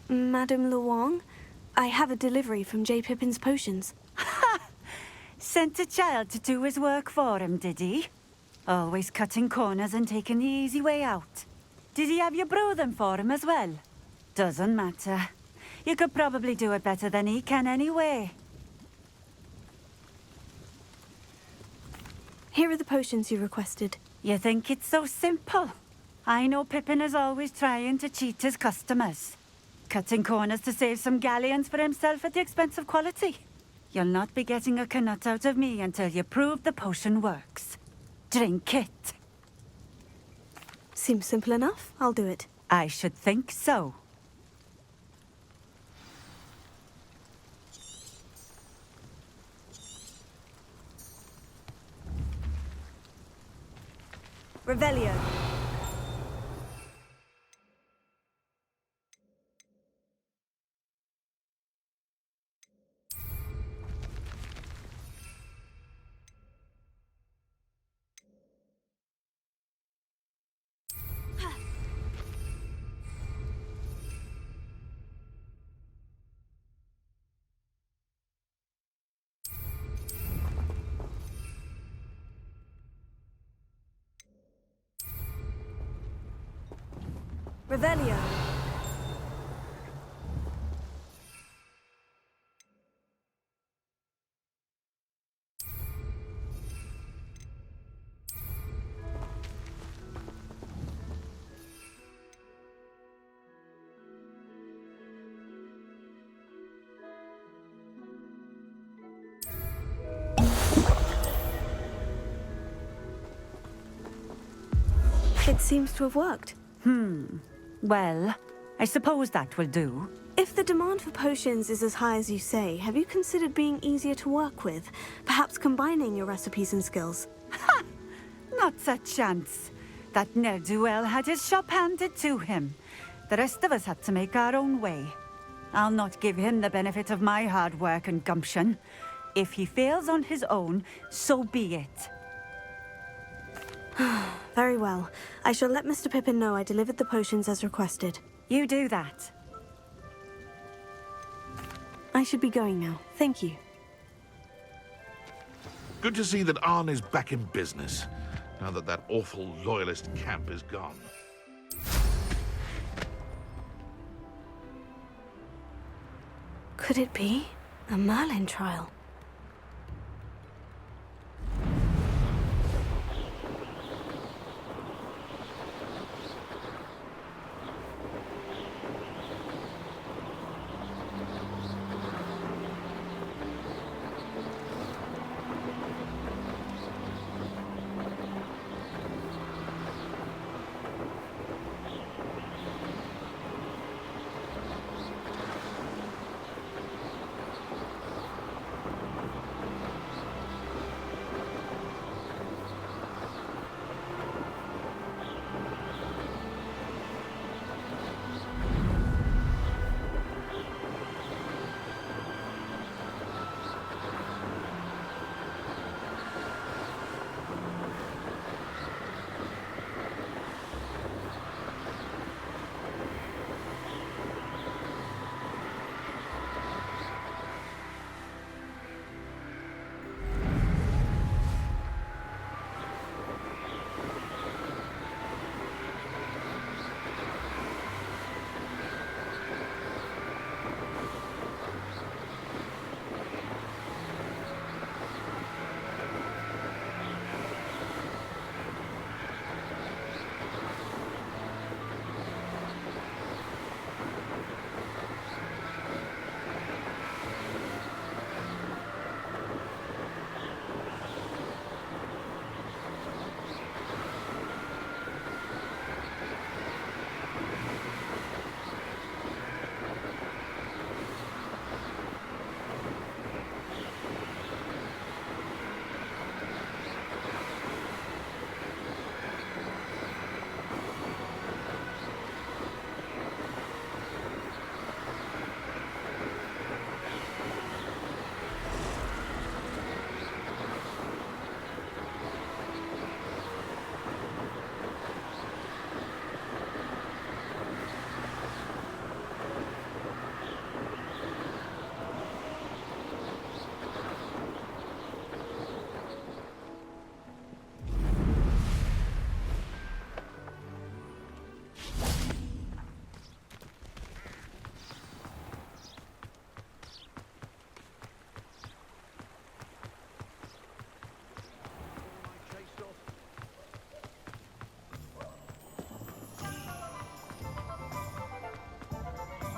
Madame Luong, I have a delivery from J. Pippin's potions. Sent a child to do his work for him, did he? Always cutting corners and taking the easy way out. Did he have you brew them for him as well? Doesn't matter. You could probably do it better than he can anyway. Here are the potions you requested. You think it's so simple? I know Pippin is always trying to cheat his customers. Cutting corners to save some galleons for himself at the expense of quality. You'll not be getting a canut out of me until you prove the potion works. Drink it. Seems simple enough. I'll do it. I should think so. Revelio. Revelio. It seems to have worked. Well, I suppose that will do. If the demand for potions is as high as you say, have you considered being easier to work with? Perhaps combining your recipes and skills? Ha! Not a chance. That ne'er-do-well had his shop handed to him. The rest of us had to make our own way. I'll not give him the benefit of my hard work and gumption. If he fails on his own, so be it. Very well. I shall let Mr. Pippin know I delivered the potions as requested. You do that. I should be going now. Thank you. Good to see that Arn is back in business, now that that awful loyalist camp is gone. Could it be a Merlin trial?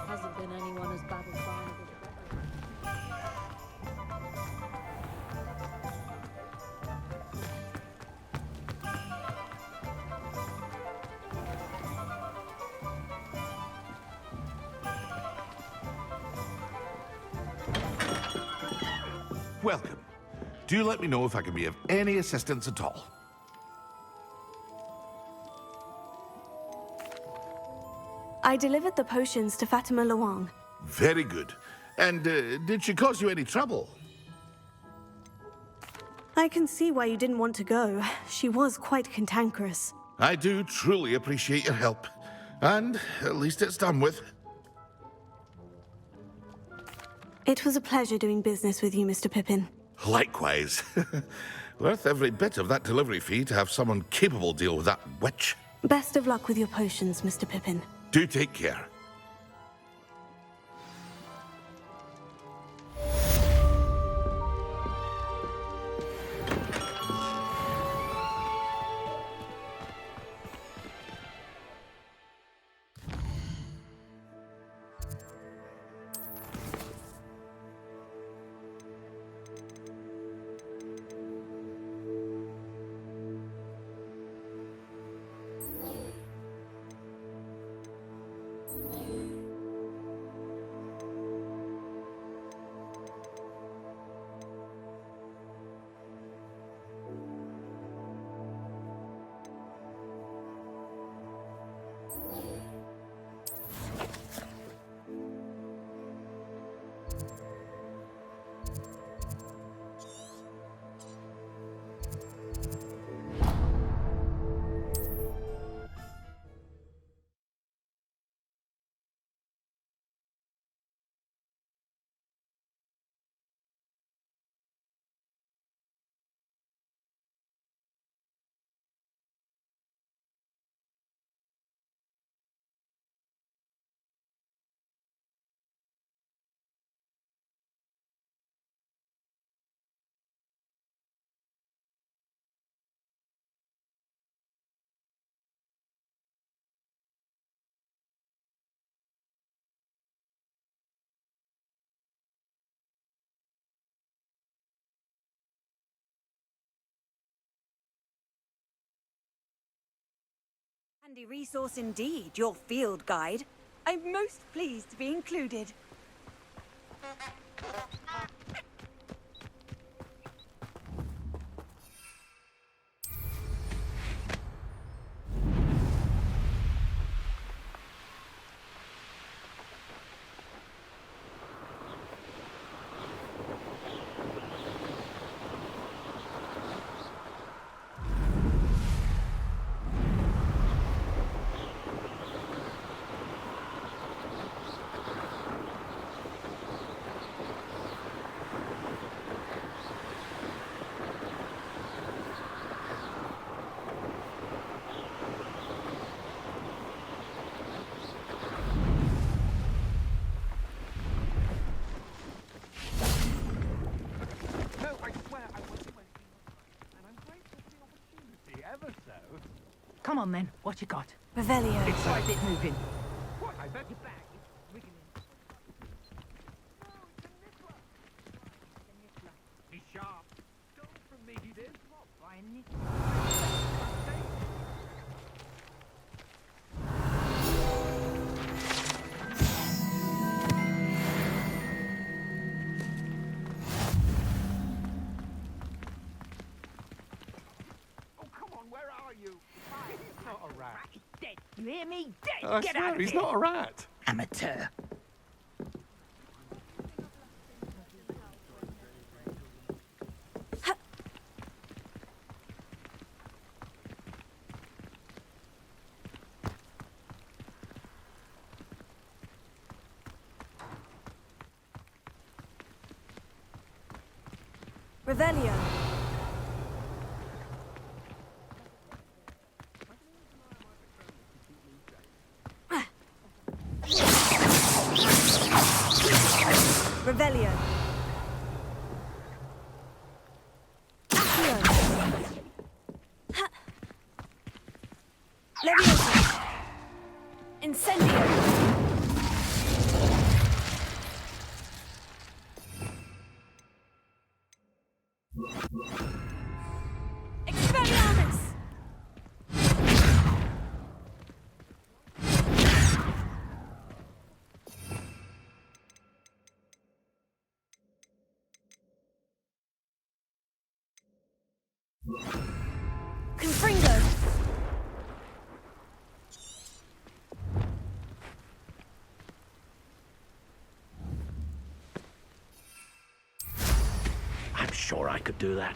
Hasn't been anyone as bad as Barnabas. Welcome. Do let me know if I can be of any assistance at all. I delivered the potions to Fatima Luang. Very good. And did she cause you any trouble? I can see why you didn't want to go. She was quite cantankerous. I do truly appreciate your help. And at least it's done with. It was a pleasure doing business with you, Mr. Pippin. Likewise. Worth every bit of that delivery fee to have someone capable deal with that witch. Best of luck with your potions, Mr. Pippin. Do take care. Handy resource indeed, your field guide. I'm most pleased to be included. Come on then, what you got? Revelio. It's right bit moving. What? I bet your back is wiggling. He's sharp. Stole from me, he did. What, by a nickel? Oh, come on, where are you? He's not a rat. He's dead. You hear me? Dead. I Get swear, out of he's here. not a rat. Amateur. Revelio. Revelio. Accio. Ha. Leviosa. Incendio. Expelliarmus. Confringo. I'm sure I could do that.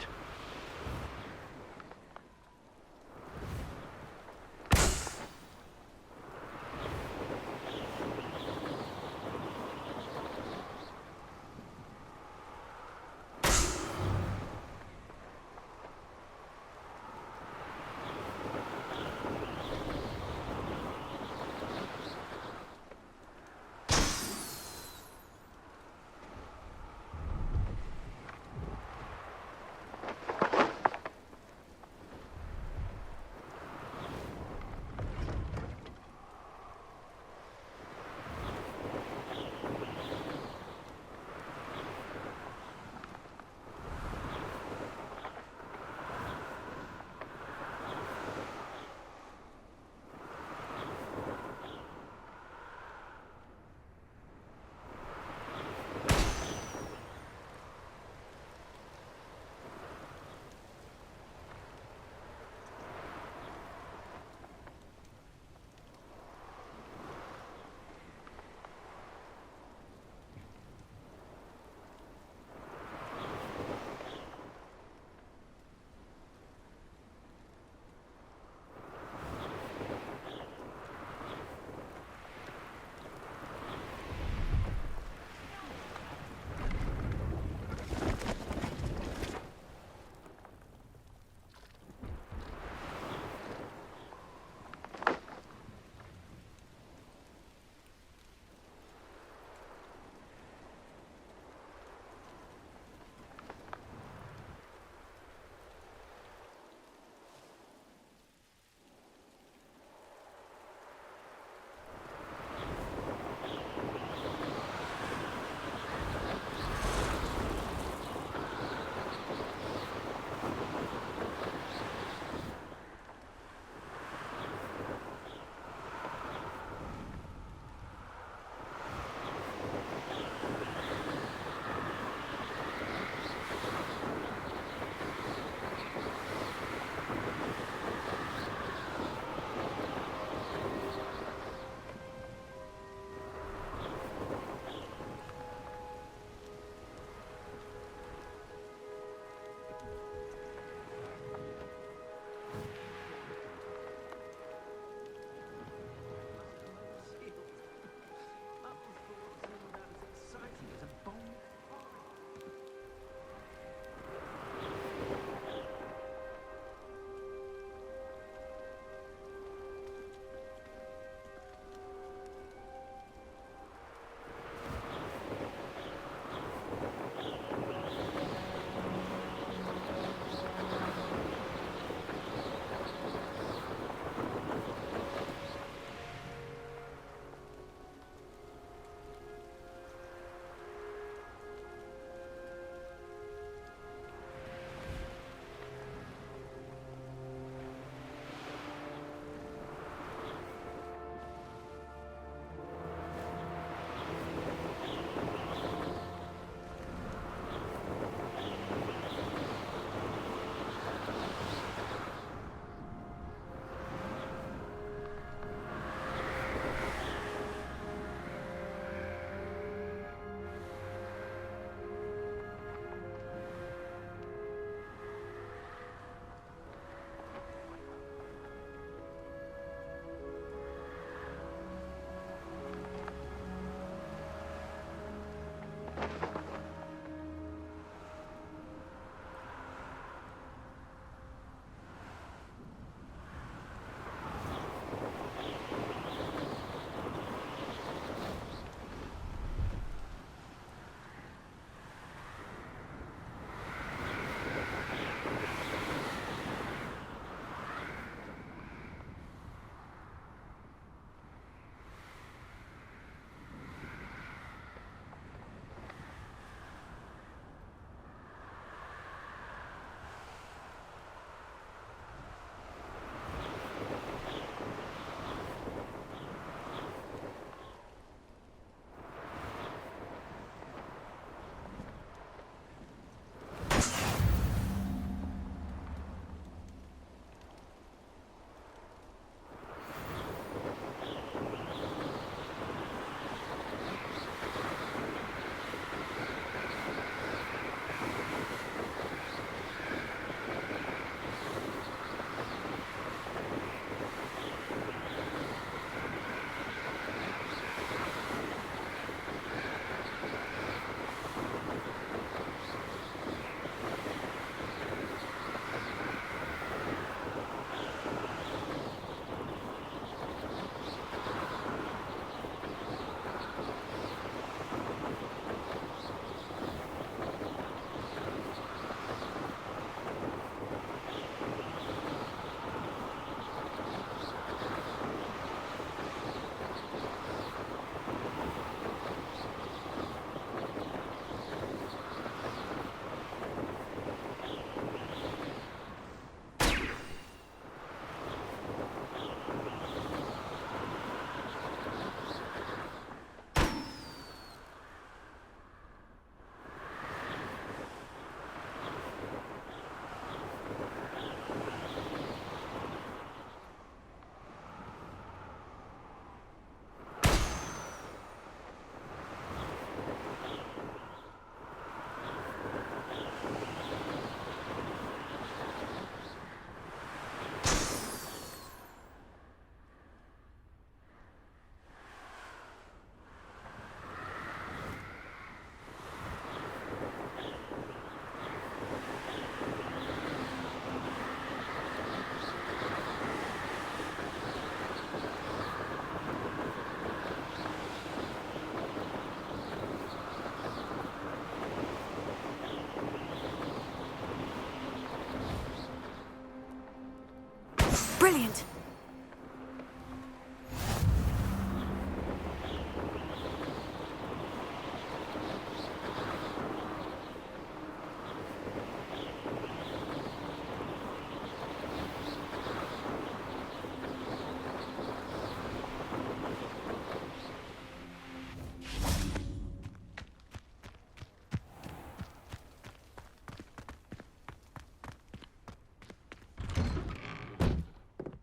Brilliant!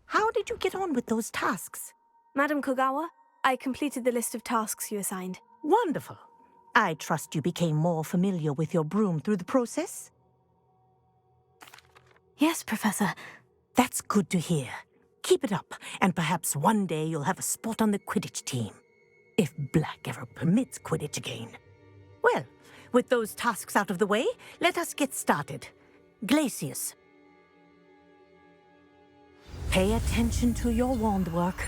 How did you get on with those tasks? Madam Kogawa, I completed the list of tasks you assigned. Wonderful. I trust you became more familiar with your broom through the process? Yes, Professor. That's good to hear. Keep it up, and perhaps one day you'll have a spot on the Quidditch team. If Black ever permits Quidditch again. Well, with those tasks out of the way, let us get started. Glacius. Pay attention to your wand work.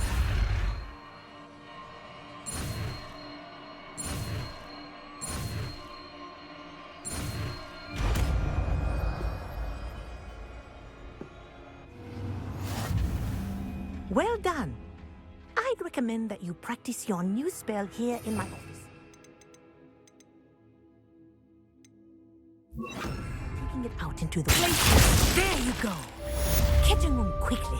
Well done. I'd recommend that you practice your new spell here in my office. Taking it out into the place. There you go. Catching them quickly.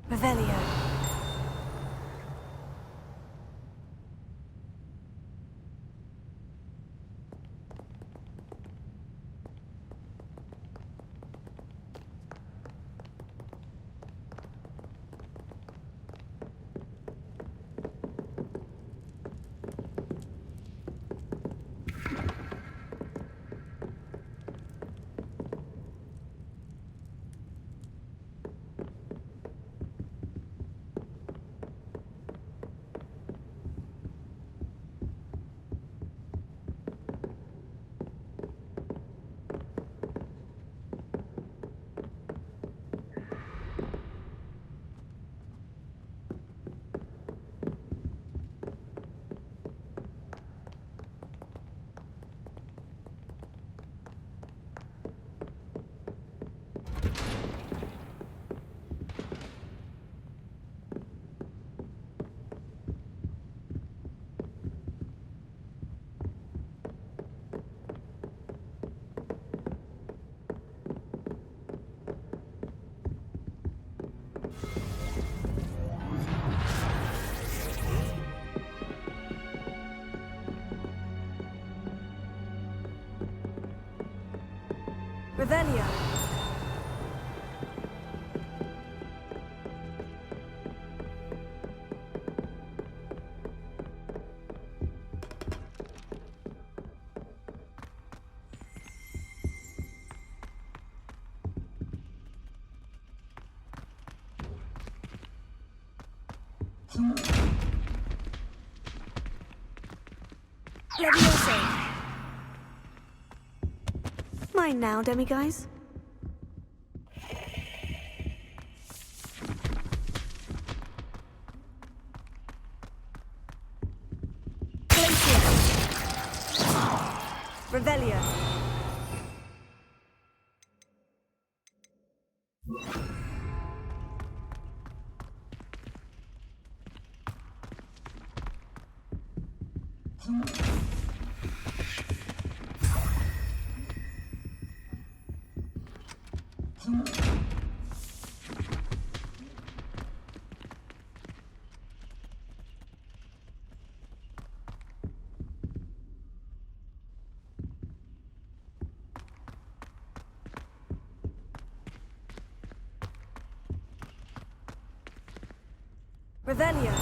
Revelio. Revelio. Leviosa. Mine now, demiguise. Revelio. Revelio.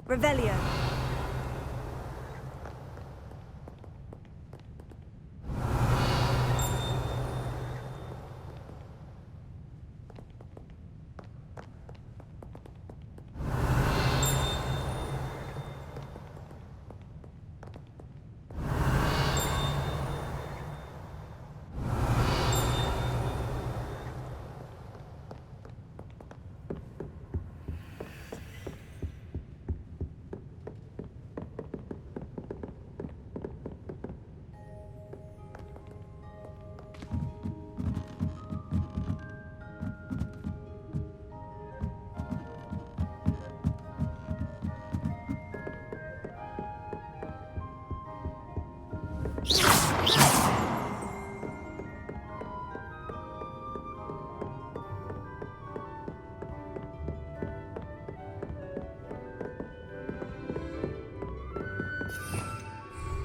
Revelio.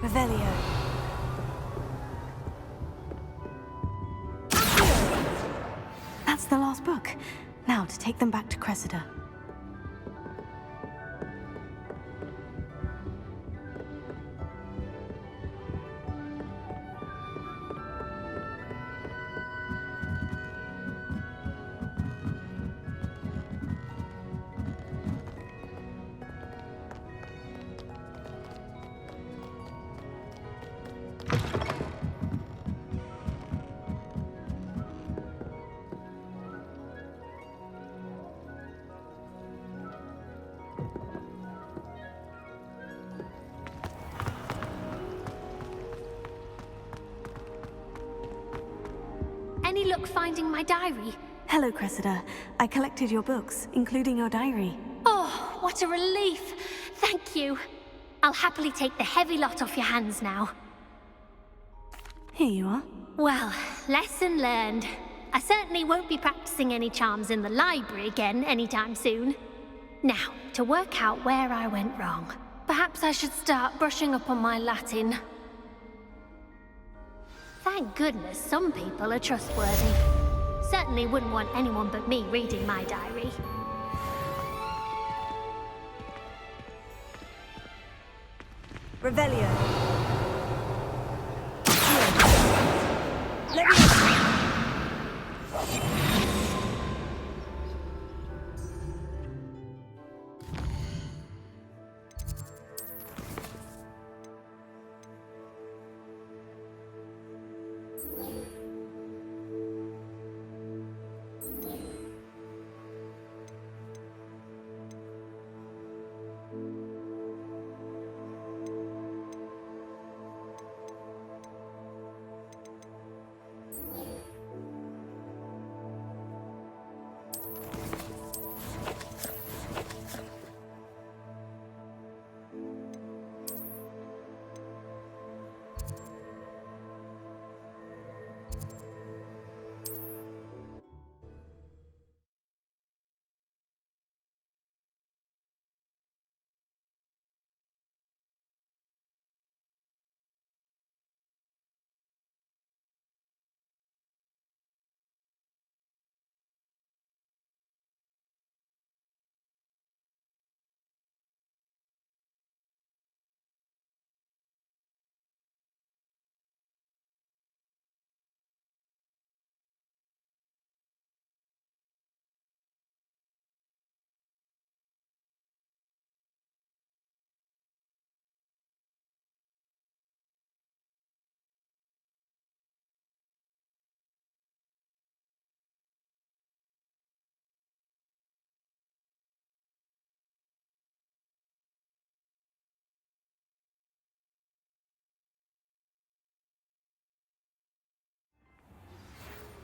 Revelio. That's the last book. Now to take them back to Cressida. Any luck finding my diary? Hello, Cressida. I collected your books, including your diary. Oh, what a relief. Thank you. I'll happily take the heavy lot off your hands now. Here you are. Well, lesson learned. I certainly won't be practicing any charms in the library again anytime soon. Now, to work out where I went wrong. Perhaps I should start brushing up on my Latin. Thank goodness some people are trustworthy. Certainly wouldn't want anyone but me reading my diary. Revelio.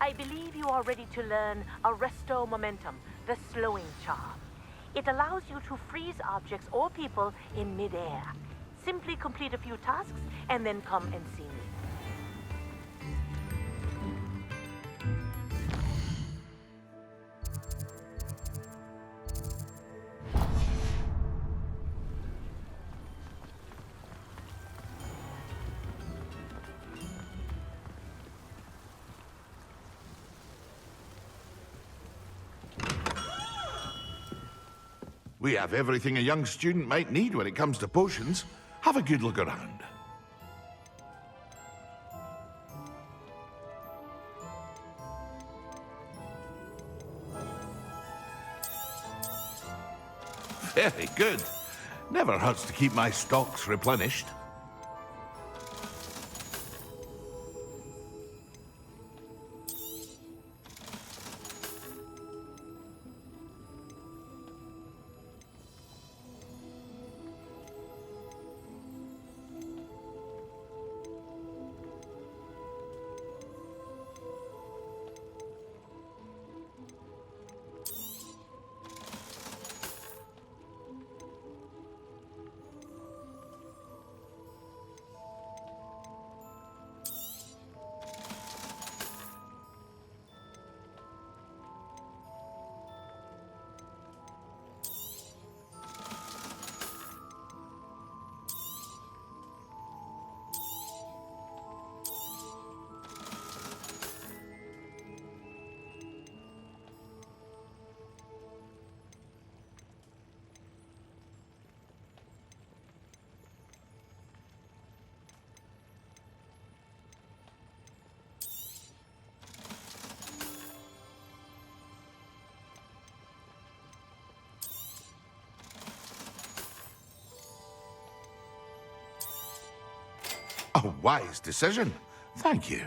I believe you are ready to learn Arresto Momentum, the slowing charm. It allows you to freeze objects or people in midair. Simply complete a few tasks and then come and see me. We have everything a young student might need when it comes to potions. Have a good look around. Very good. Never hurts to keep my stocks replenished. A wise decision. Thank you.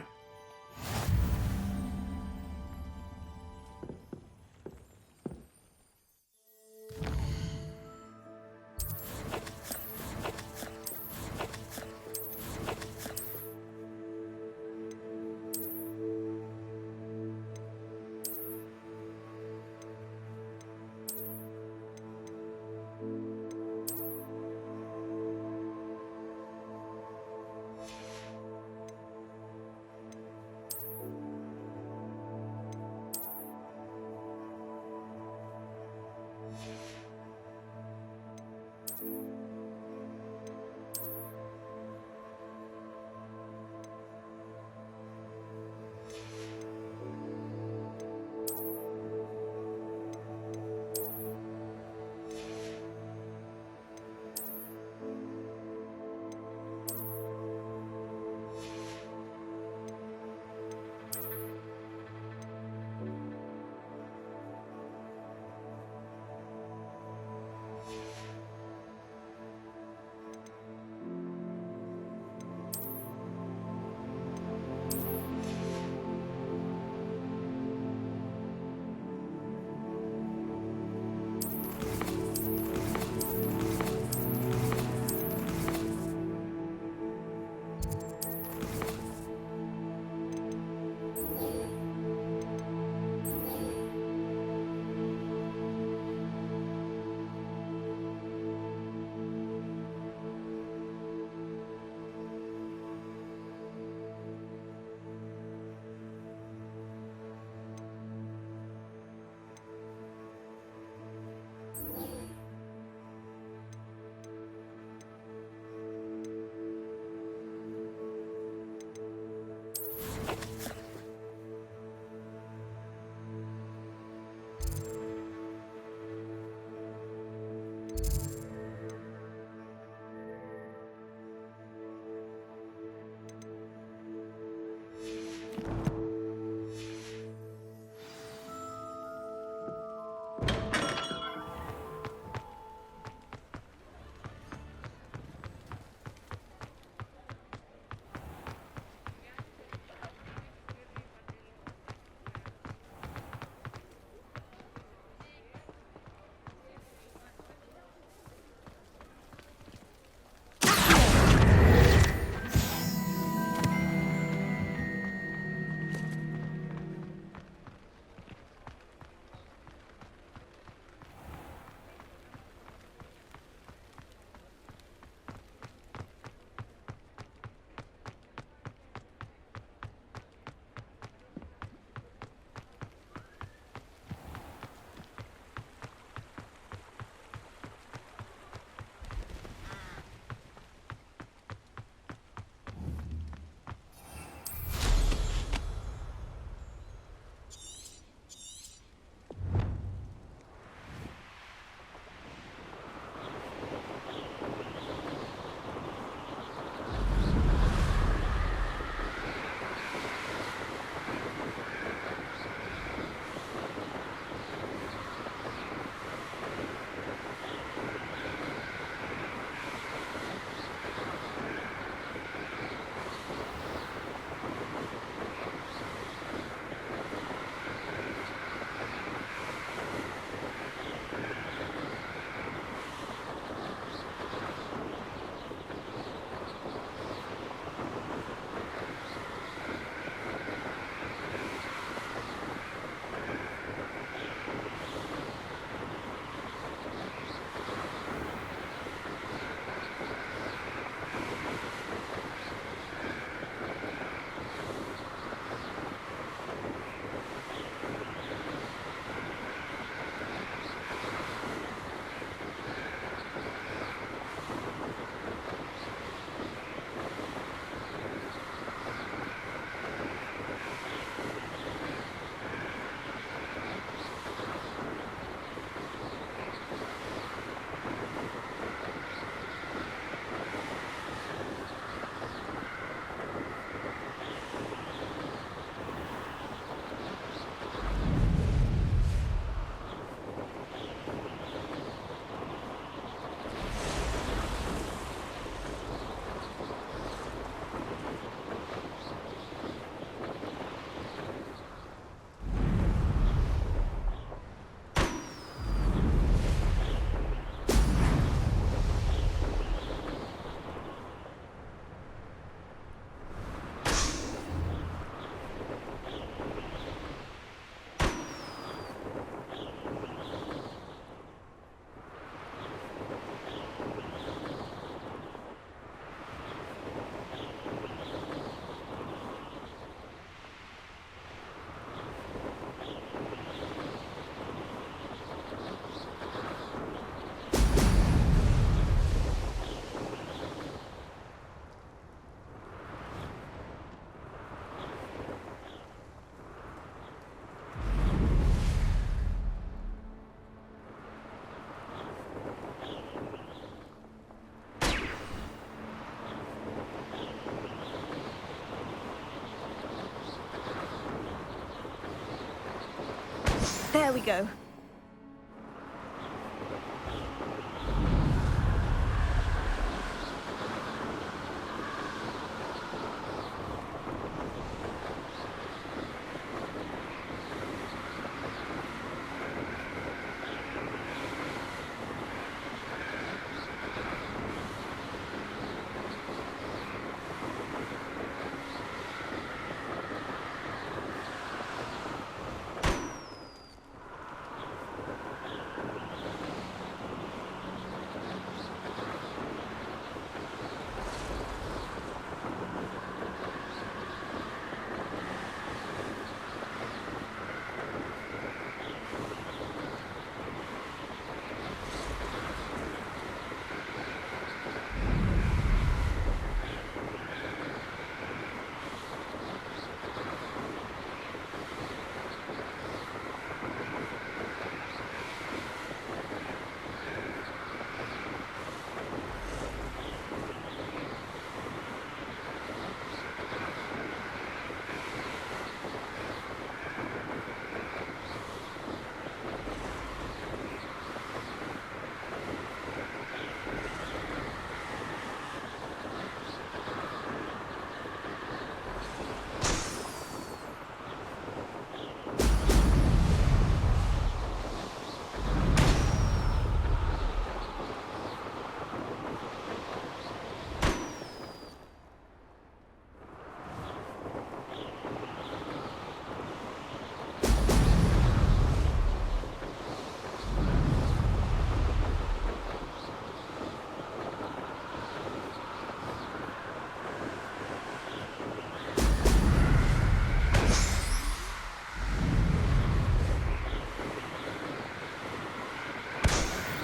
There we go.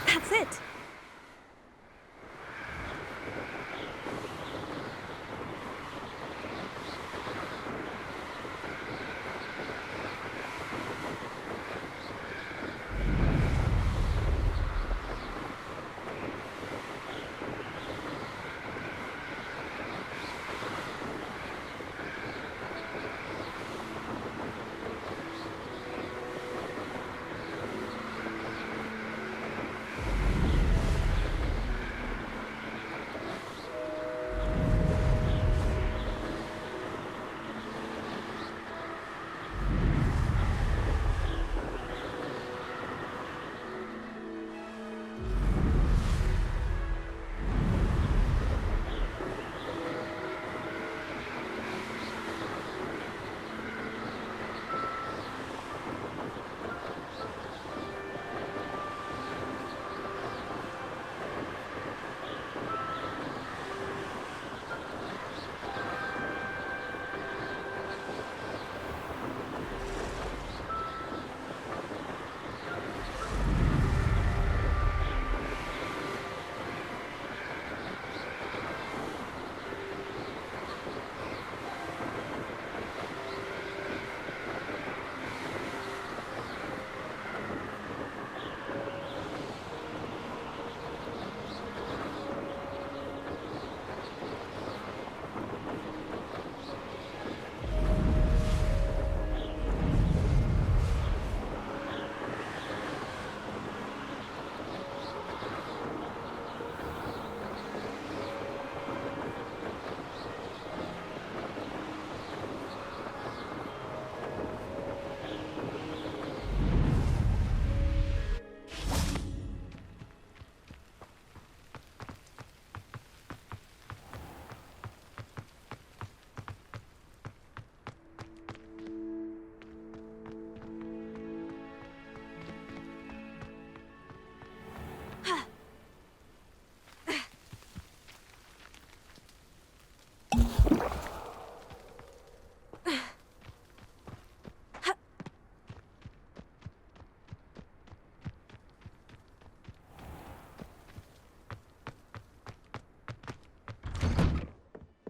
That's it.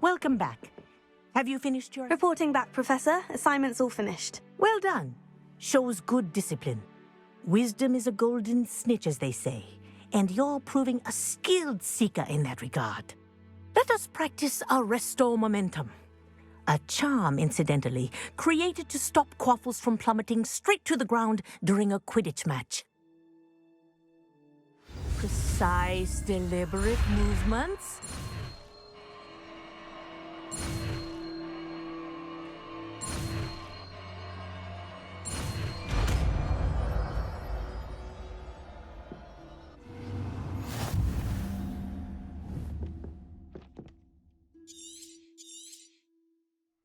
Welcome back. Have you finished your... Reporting back, Professor. Assignment's all finished. Well done. Shows good discipline. Wisdom is a golden snitch, as they say, and you're proving a skilled seeker in that regard. Let us practice our resto momentum. A charm, incidentally, created to stop quaffles from plummeting straight to the ground during a Quidditch match. Precise, deliberate movements.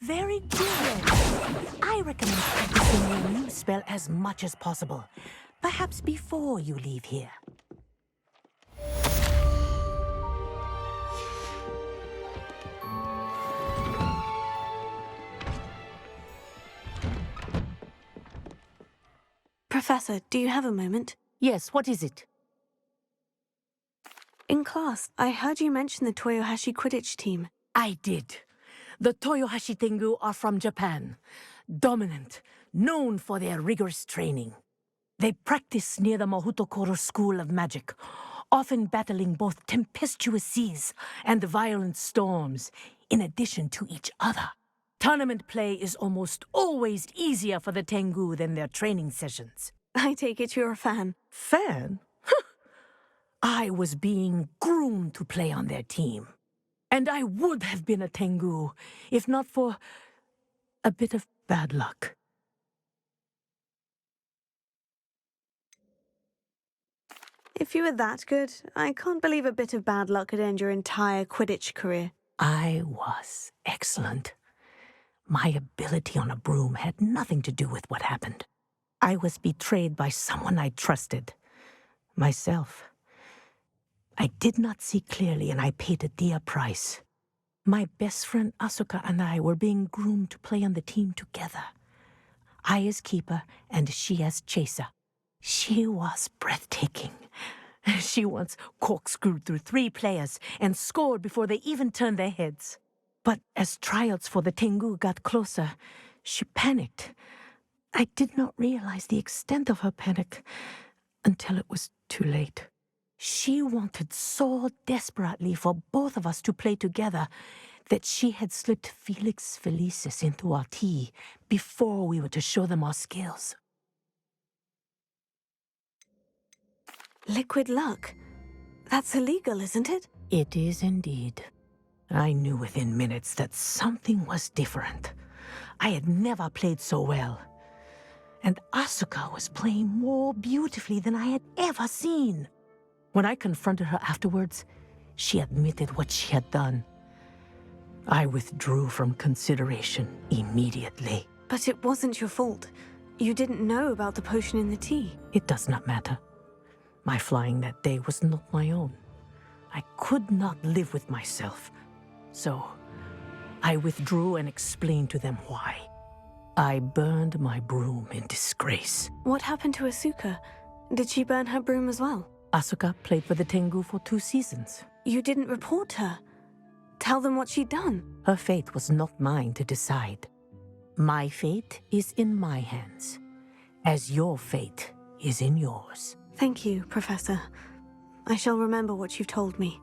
Very good. I recommend practicing your new spell as much as possible. Perhaps before you leave here. Professor, do you have a moment? Yes, what is it? In class, I heard you mention the Toyohashi Quidditch team. I did. The Toyohashi Tengu are from Japan. Dominant, known for their rigorous training. They practice near the Mahutokoro School of Magic, often battling both tempestuous seas and violent storms, in addition to each other. Tournament play is almost always easier for the Tengu than their training sessions. I take it you're a fan. Fan? I was being groomed to play on their team. And I would have been a Tengu, if not for a bit of bad luck. If you were that good, I can't believe a bit of bad luck could end your entire Quidditch career. I was excellent. My ability on a broom had nothing to do with what happened. I was betrayed by someone I trusted. Myself. I did not see clearly, and I paid a dear price. My best friend Asuka and I were being groomed to play on the team together. I as keeper, and she as chaser. She was breathtaking. She once corkscrewed through 3 players and scored before they even turned their heads. But as tryouts for the Tengu got closer, she panicked. I did not realize the extent of her panic until it was too late. She wanted so desperately for both of us to play together that she had slipped Felix Felicis into our tea before we were to show them our skills. Liquid luck? That's illegal, isn't it? It is indeed. I knew within minutes that something was different. I had never played so well. And Asuka was playing more beautifully than I had ever seen. When I confronted her afterwards, she admitted what she had done. I withdrew from consideration immediately. But it wasn't your fault. You didn't know about the potion in the tea. It does not matter. My flying that day was not my own. I could not live with myself. So, I withdrew and explained to them why. I burned my broom in disgrace. What happened to Asuka? Did she burn her broom as well? Asuka played for the Tengu for 2 seasons. You didn't report her. Tell them what she'd done. Her fate was not mine to decide. My fate is in my hands, as your fate is in yours. Thank you, Professor. I shall remember what you've told me.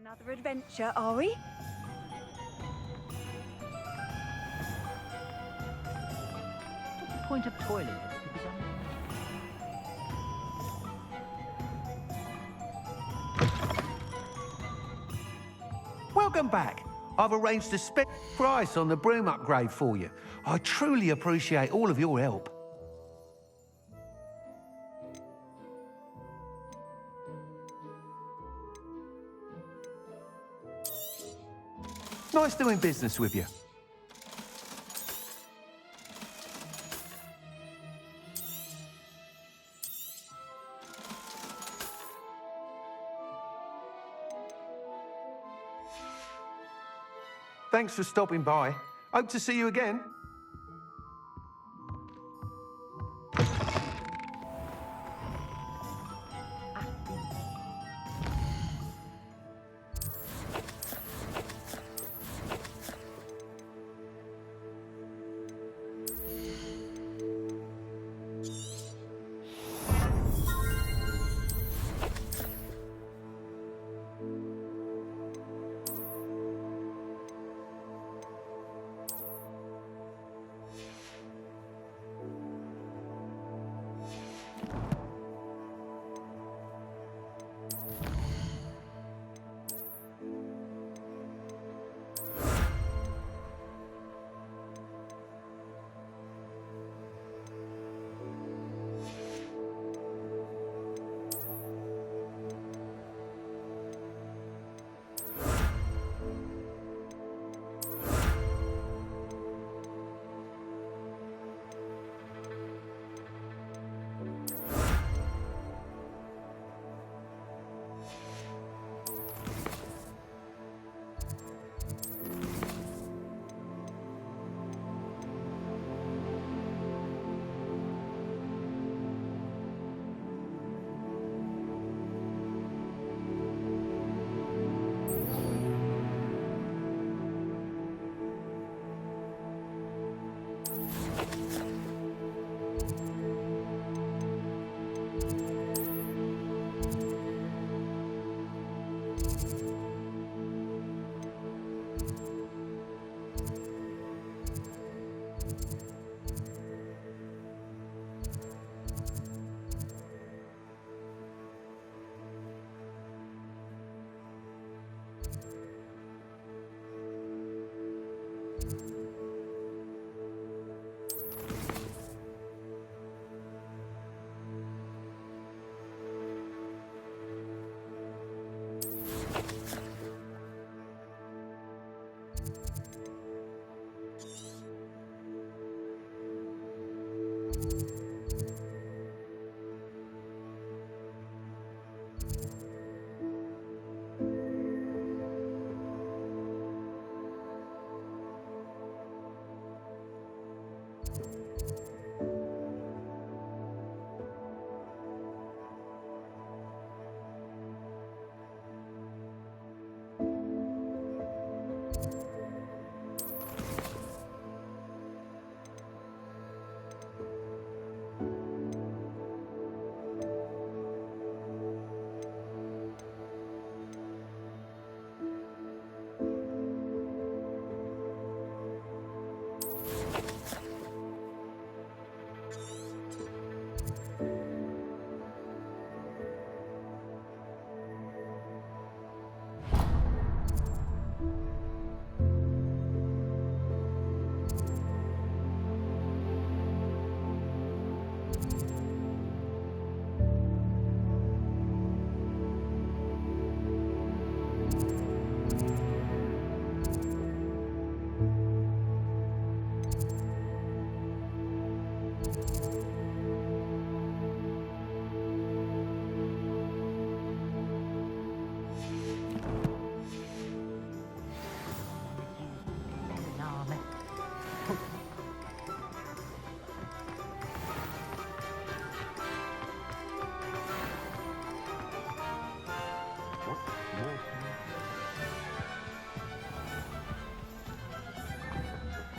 Another adventure, are we? What's the point of toiling if it can be done? Welcome back. I've arranged a special price on the broom upgrade for you. I truly appreciate all of your help. Nice doing business with you. Thanks for stopping by. Hope to see you again.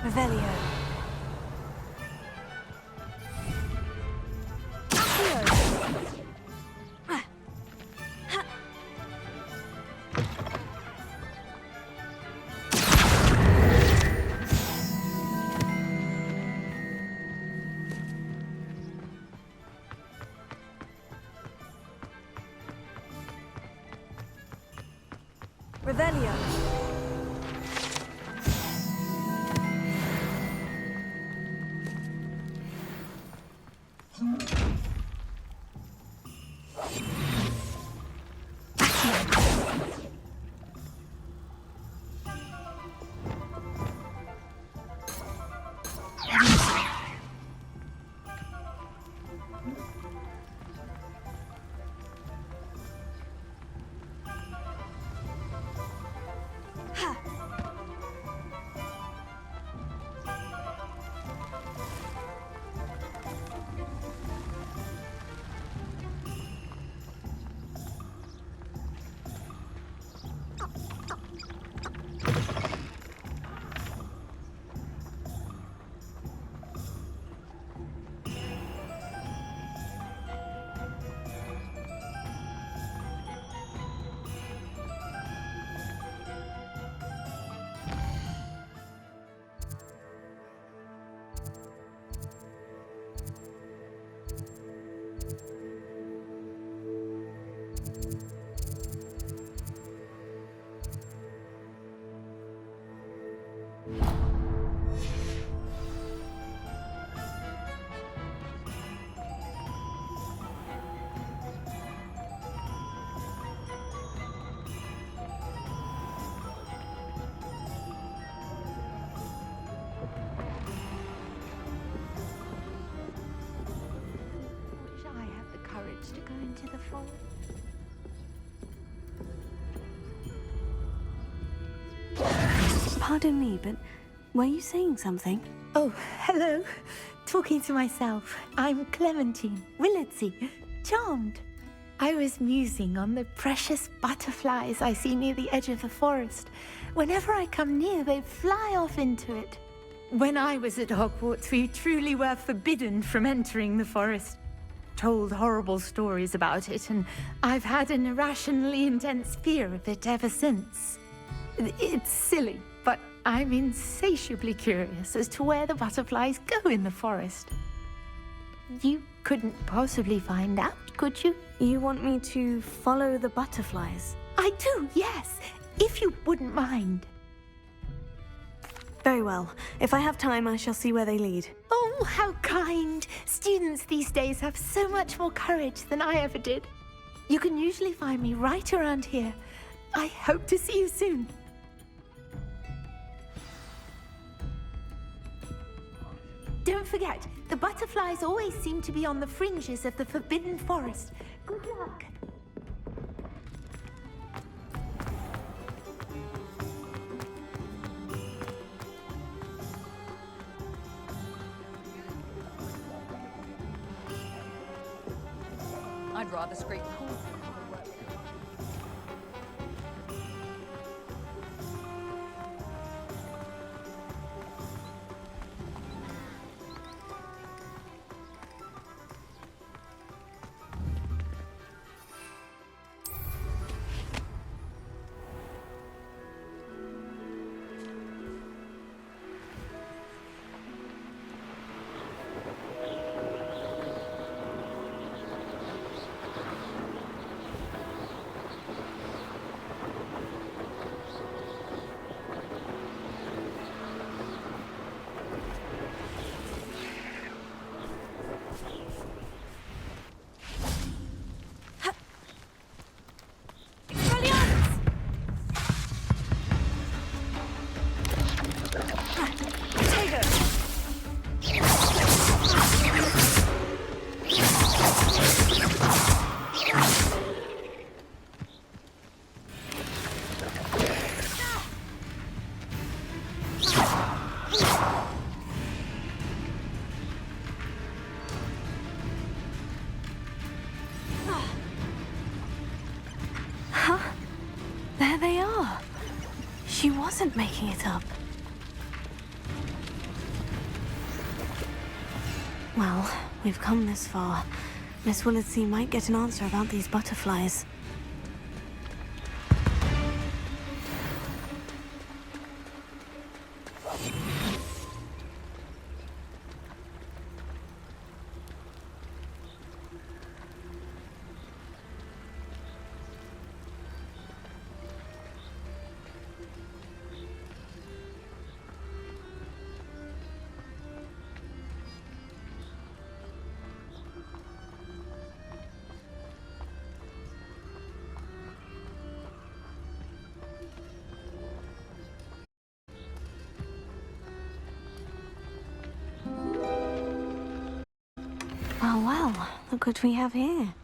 Revelio. Revelio. To go into the forest. Pardon me, but were you saying something? Oh, hello. Talking to myself. I'm Clementine, Willardsey, charmed. I was musing on the precious butterflies I see near the edge of the forest. Whenever I come near, they fly off into it. When I was at Hogwarts, we truly were forbidden from entering the forest. Told horrible stories about it, and I've had an irrationally intense fear of it ever since. It's silly, but I'm insatiably curious as to where the butterflies go in the forest. You couldn't possibly find out, could you? You want me to follow the butterflies? I do, yes, if you wouldn't mind. Very well. If I have time, I shall see where they lead. Oh, how kind! Students these days have so much more courage than I ever did. You can usually find me right around here. I hope to see you soon. Don't forget, the butterflies always seem to be on the fringes of the Forbidden Forest. Good luck. I'd rather scrape cool. There they are. She wasn't making it up. Well, we've come this far. Miss Willardsey might get an answer about these butterflies. Look what we have here.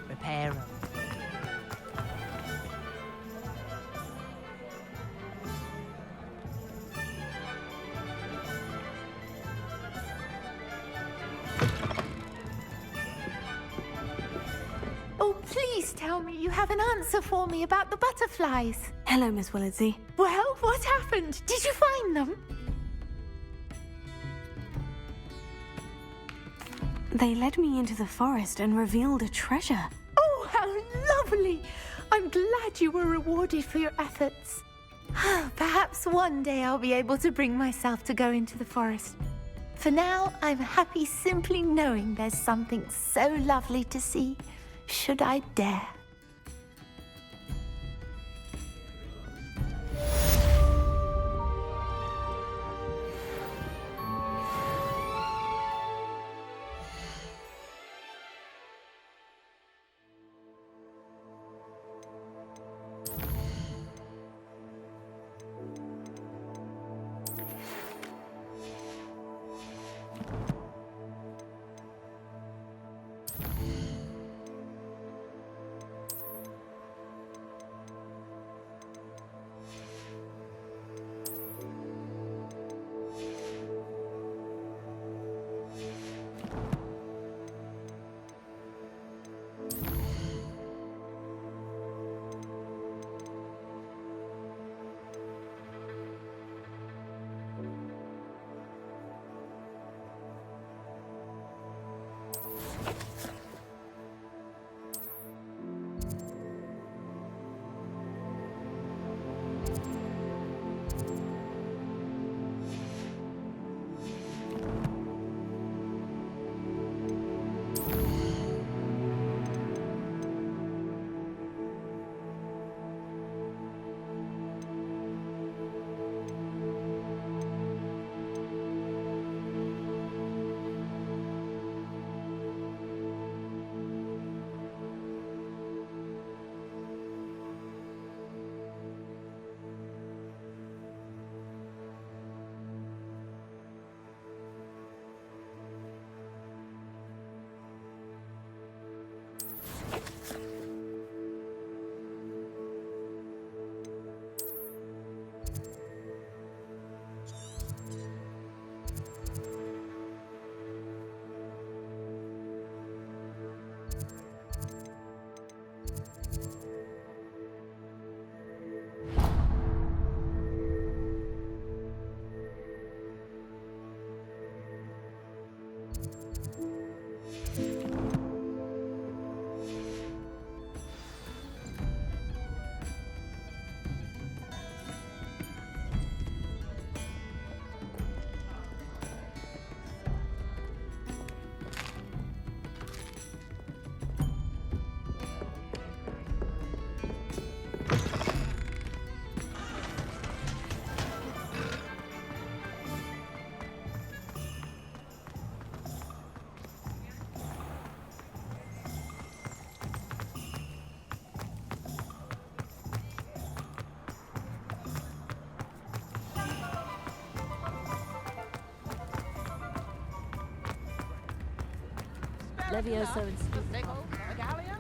Repair 'em. Oh, please tell me you have an answer for me about the butterflies. Hello, Miss Willardsey. Well, what happened? Did you find them? They led me into the forest and revealed a treasure. Oh, how lovely! I'm glad you were rewarded for your efforts. Perhaps one day I'll be able to bring myself to go into the forest. For now, I'm happy simply knowing there's something so lovely to see, should I dare. Levioso and Sickle, a galleon?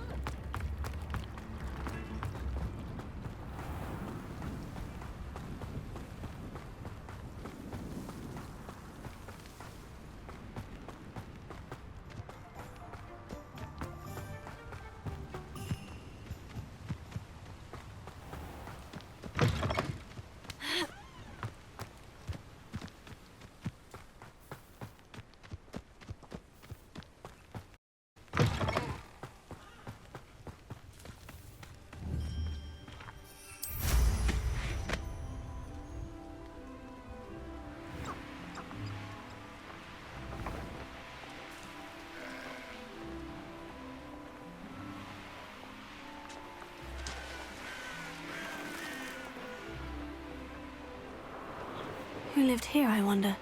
Who lived here, I wonder?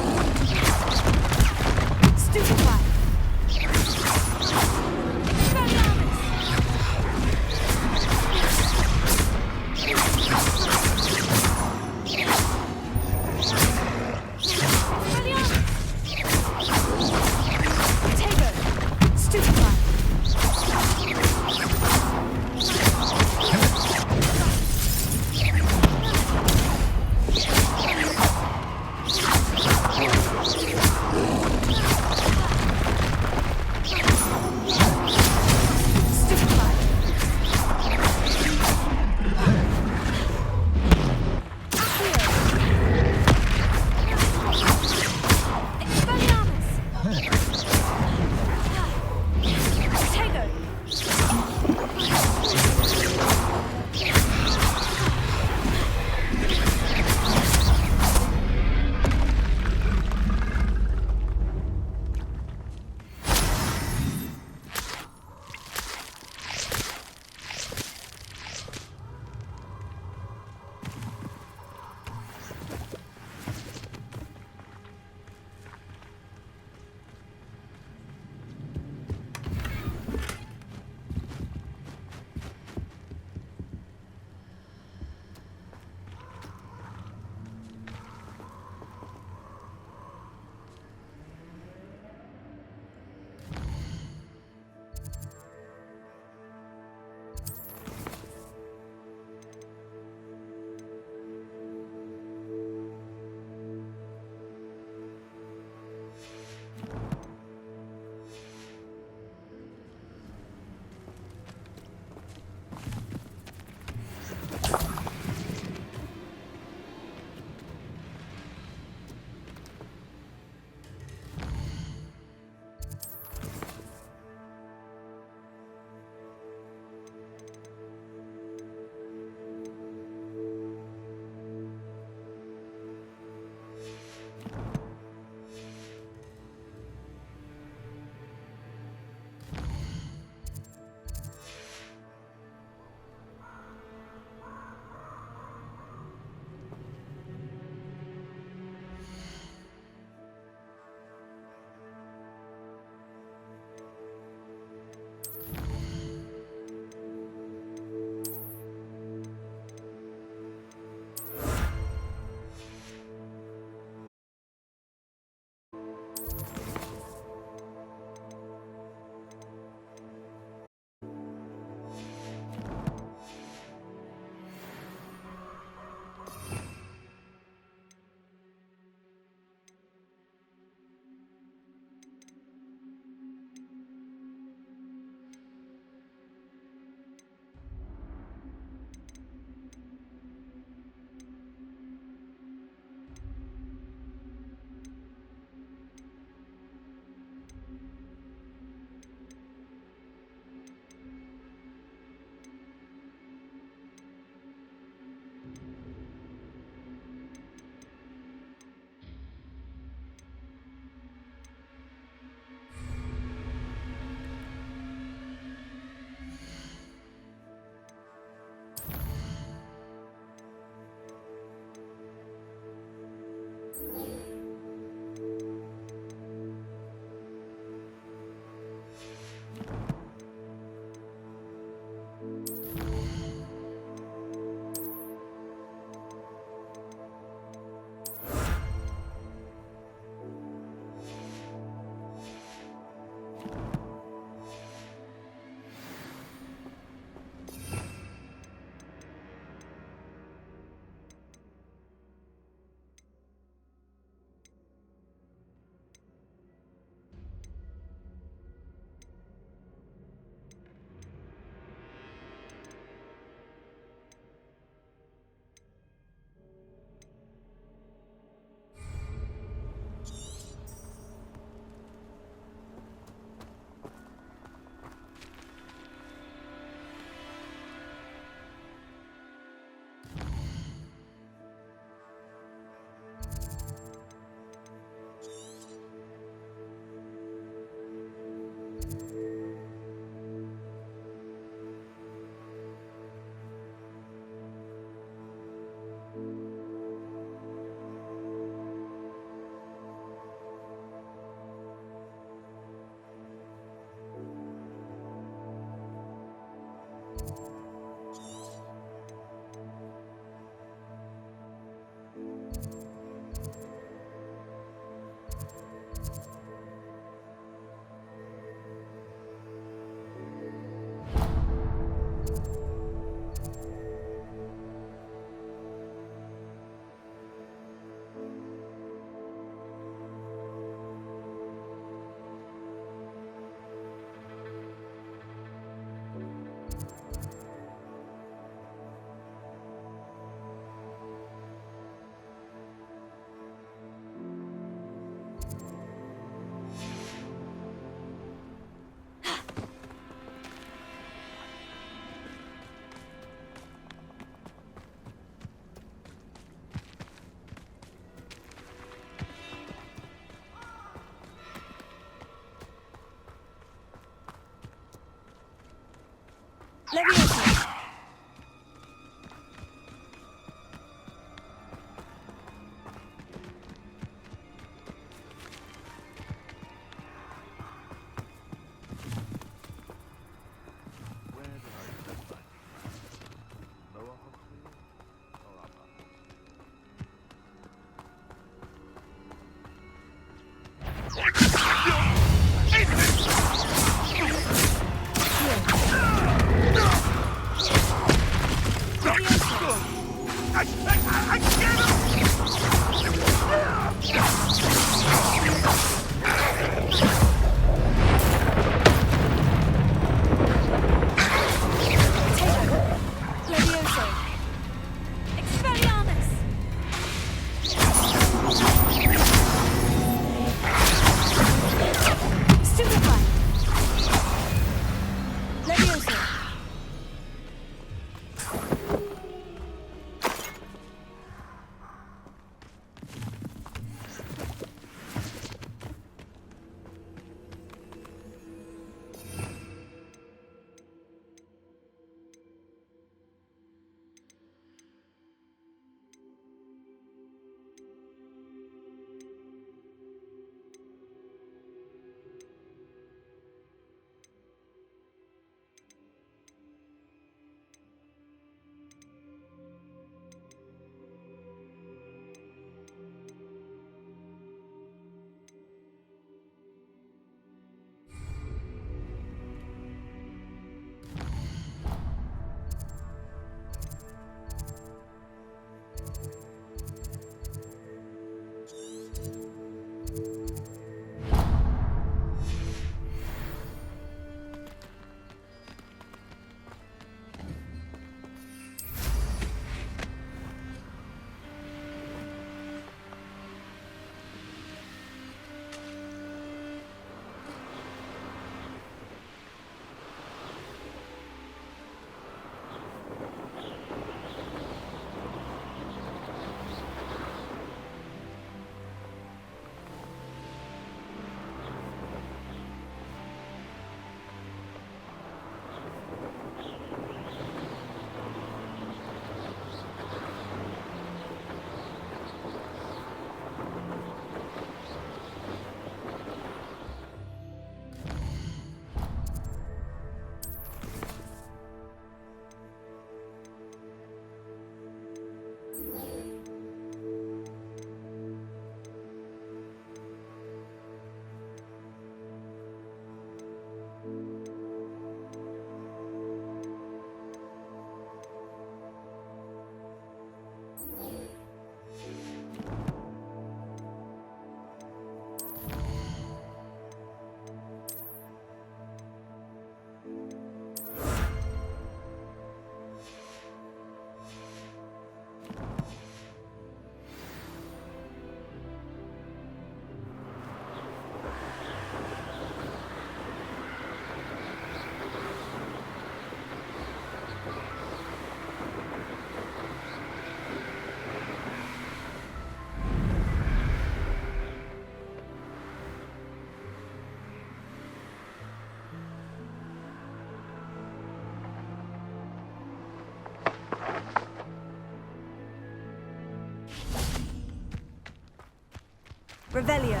Revelio.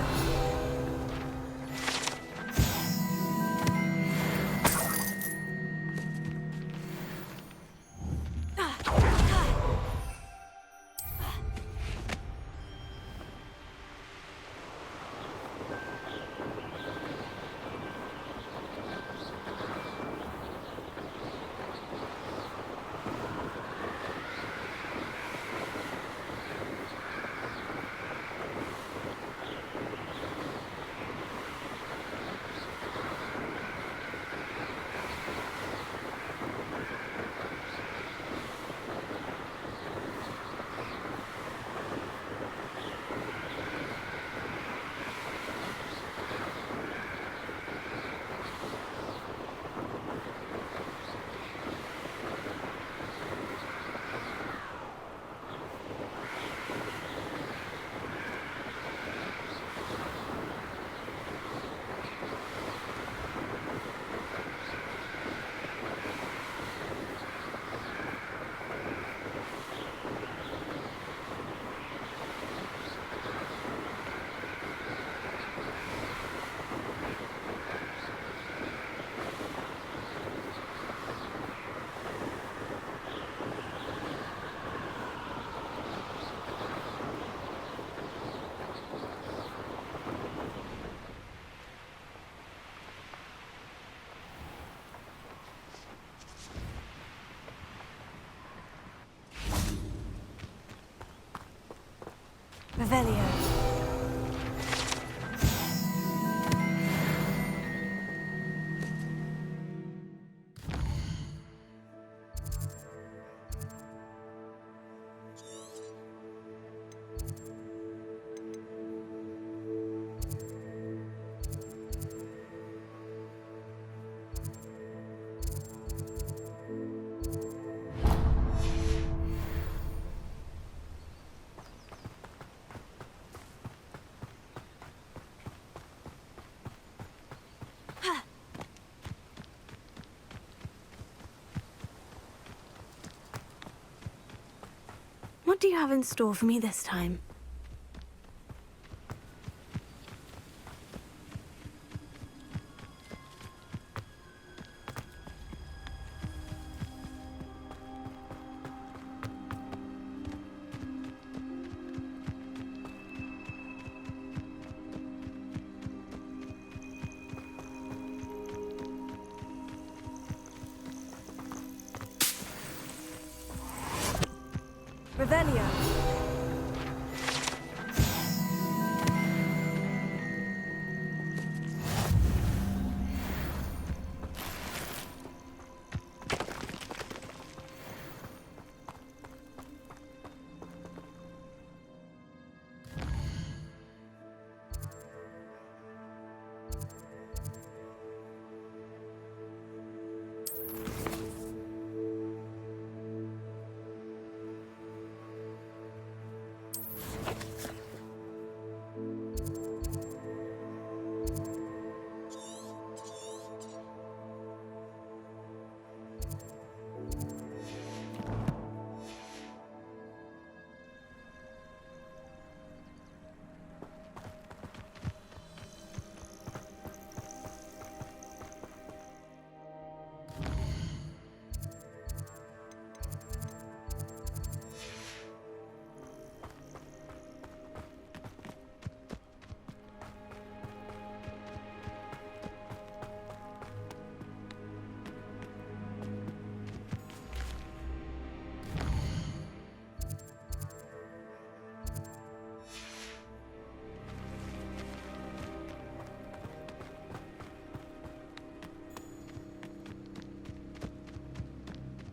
Revelio. What do you have in store for me this time? Revelio.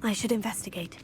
I should investigate.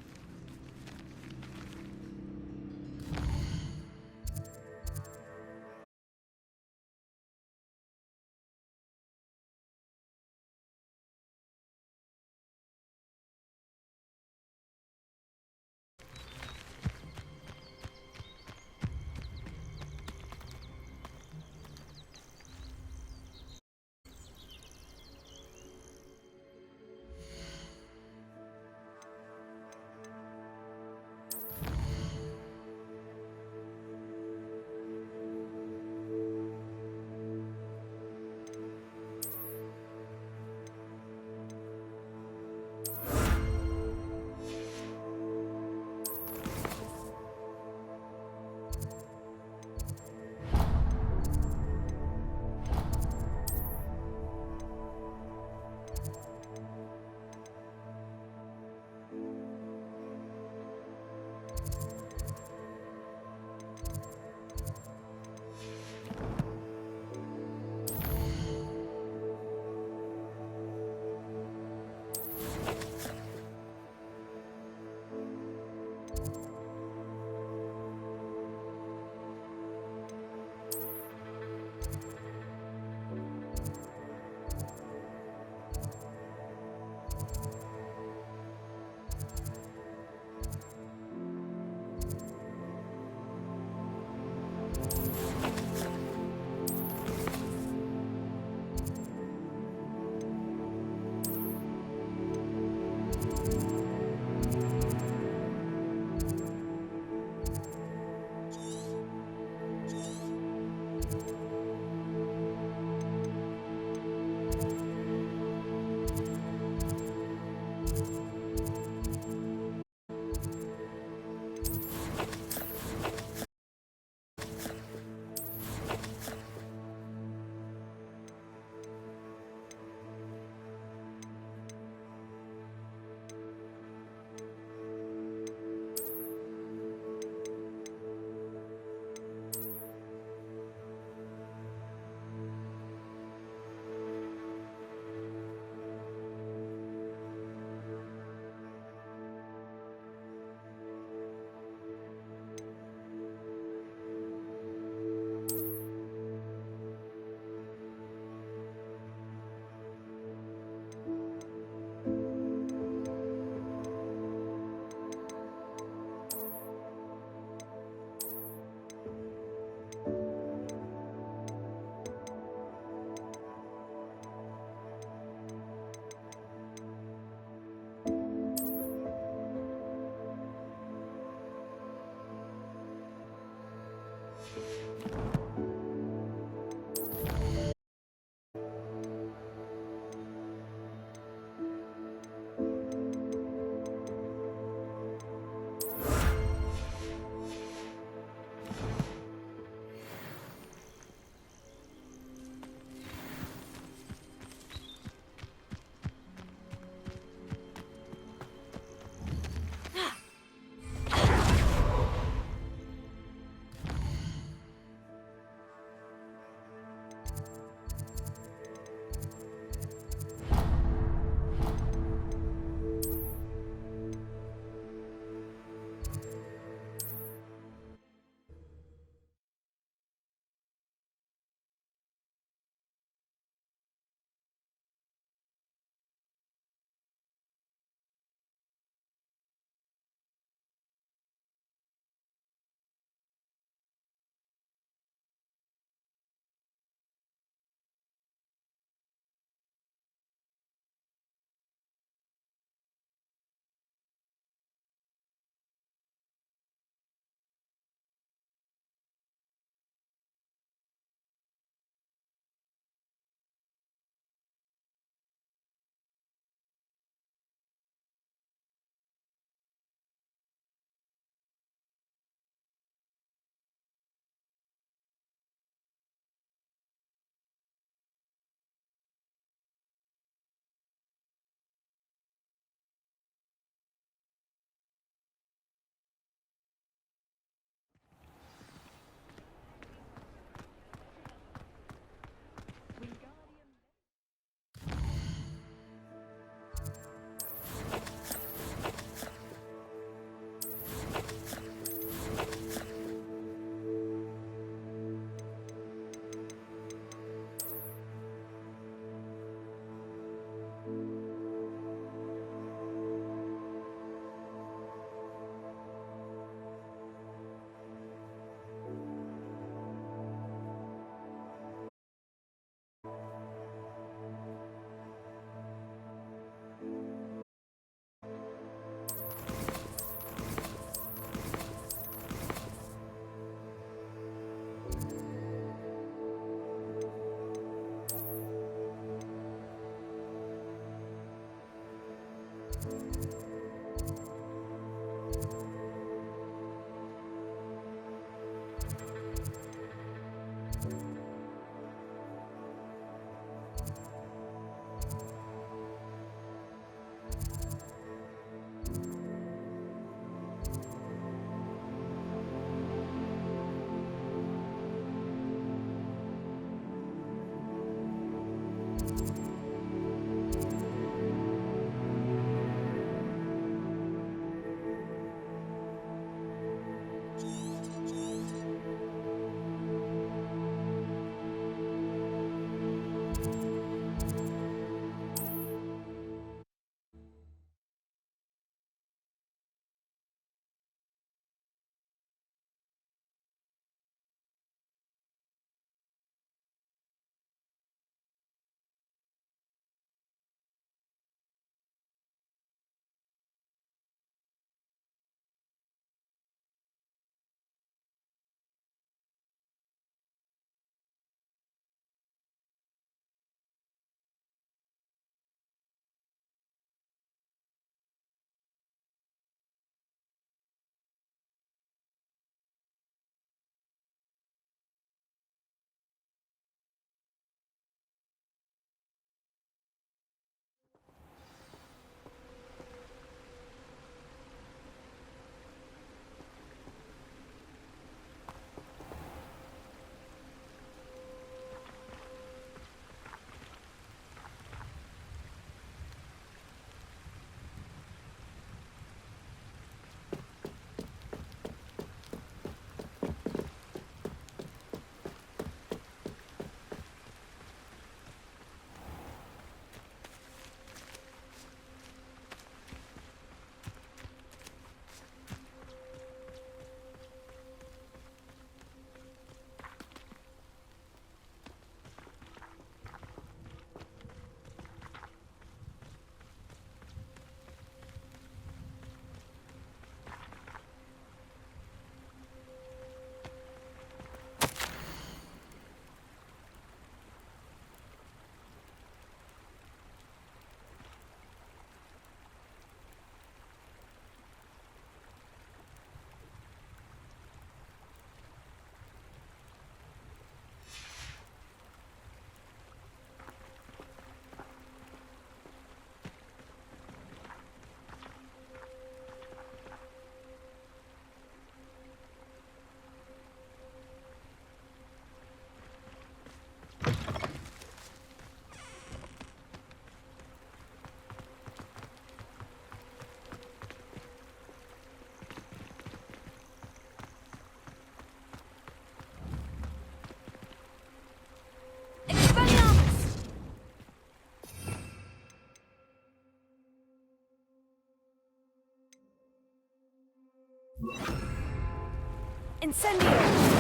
Incendio!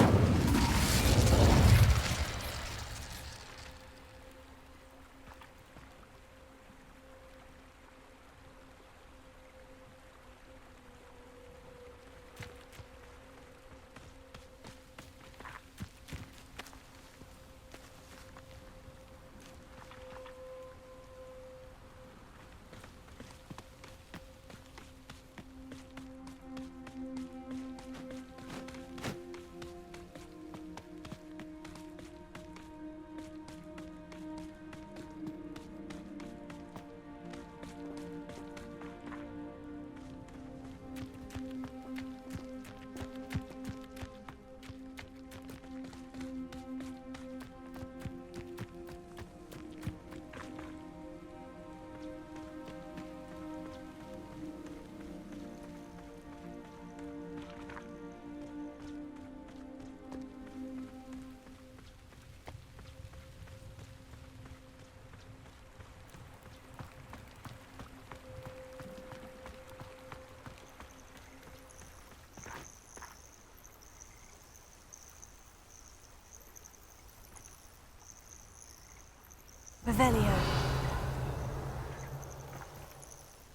Revelio.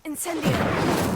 Incendio.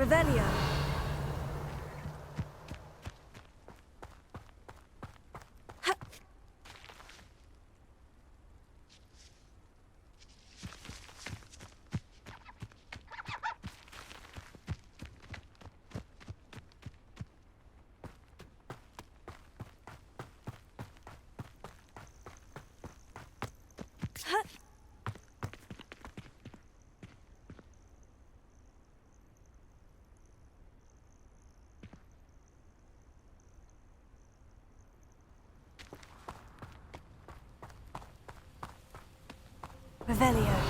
Revelio. Revelio.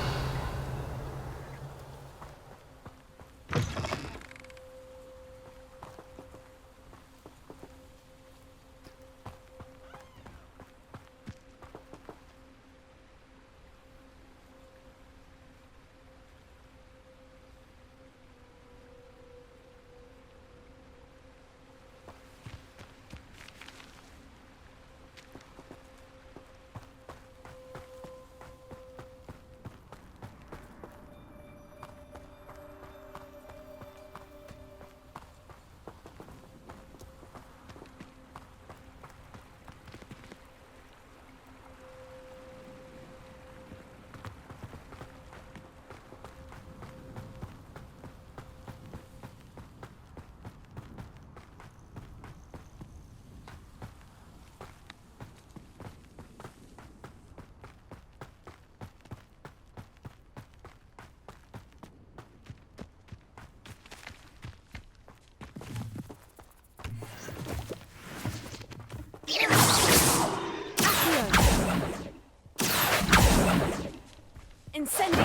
Incendio!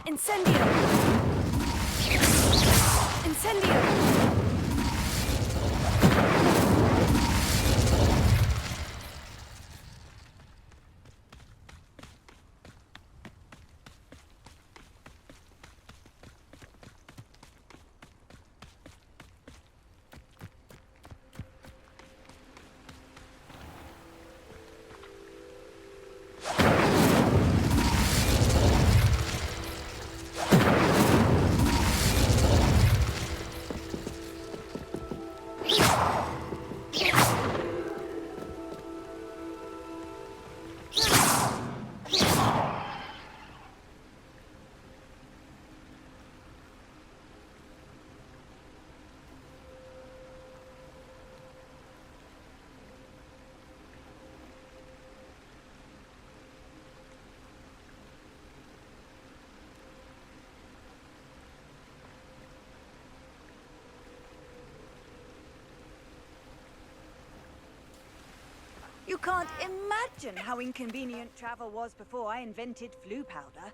Incendio! Incendio! You can't imagine how inconvenient travel was before I invented flu powder.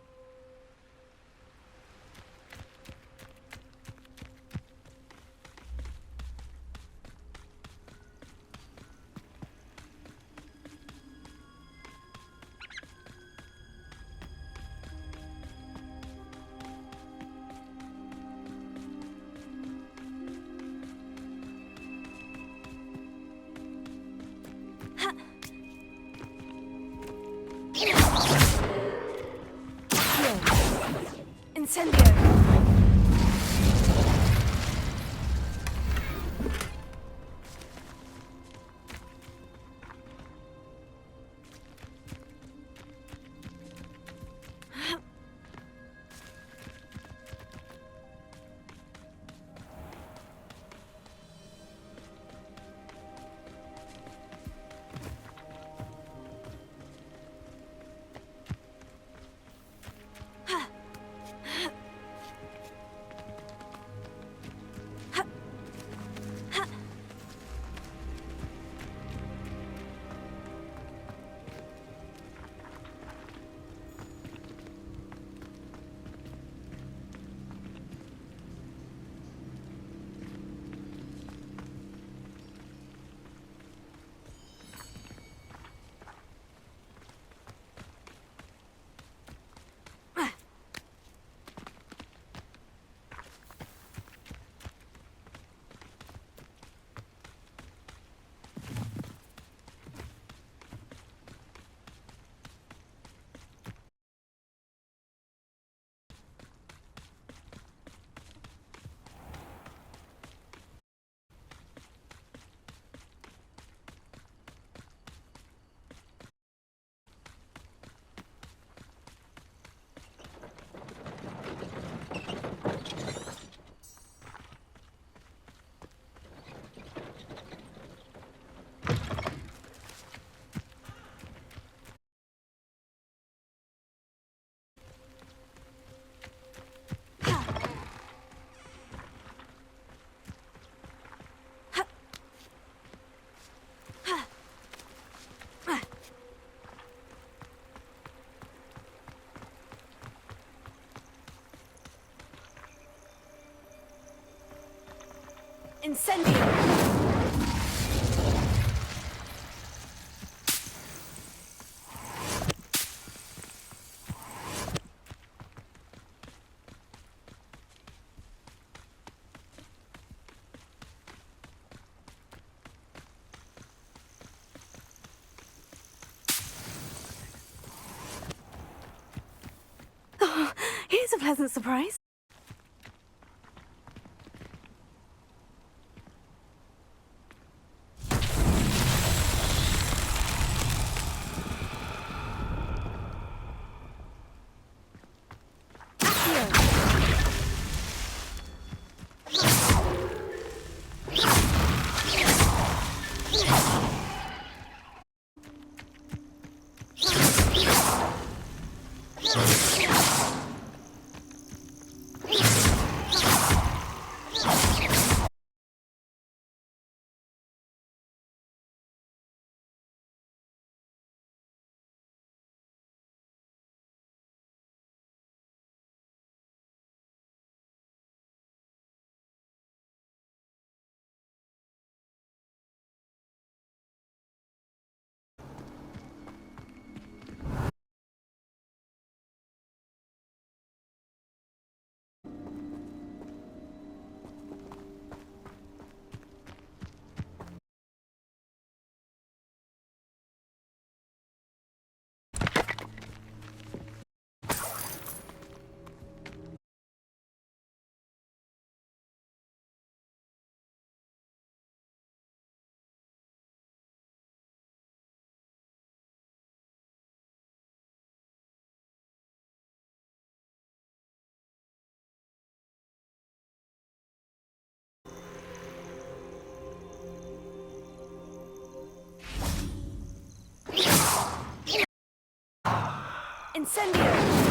Incendio! Incendio! Oh, here's a pleasant surprise. Incendio!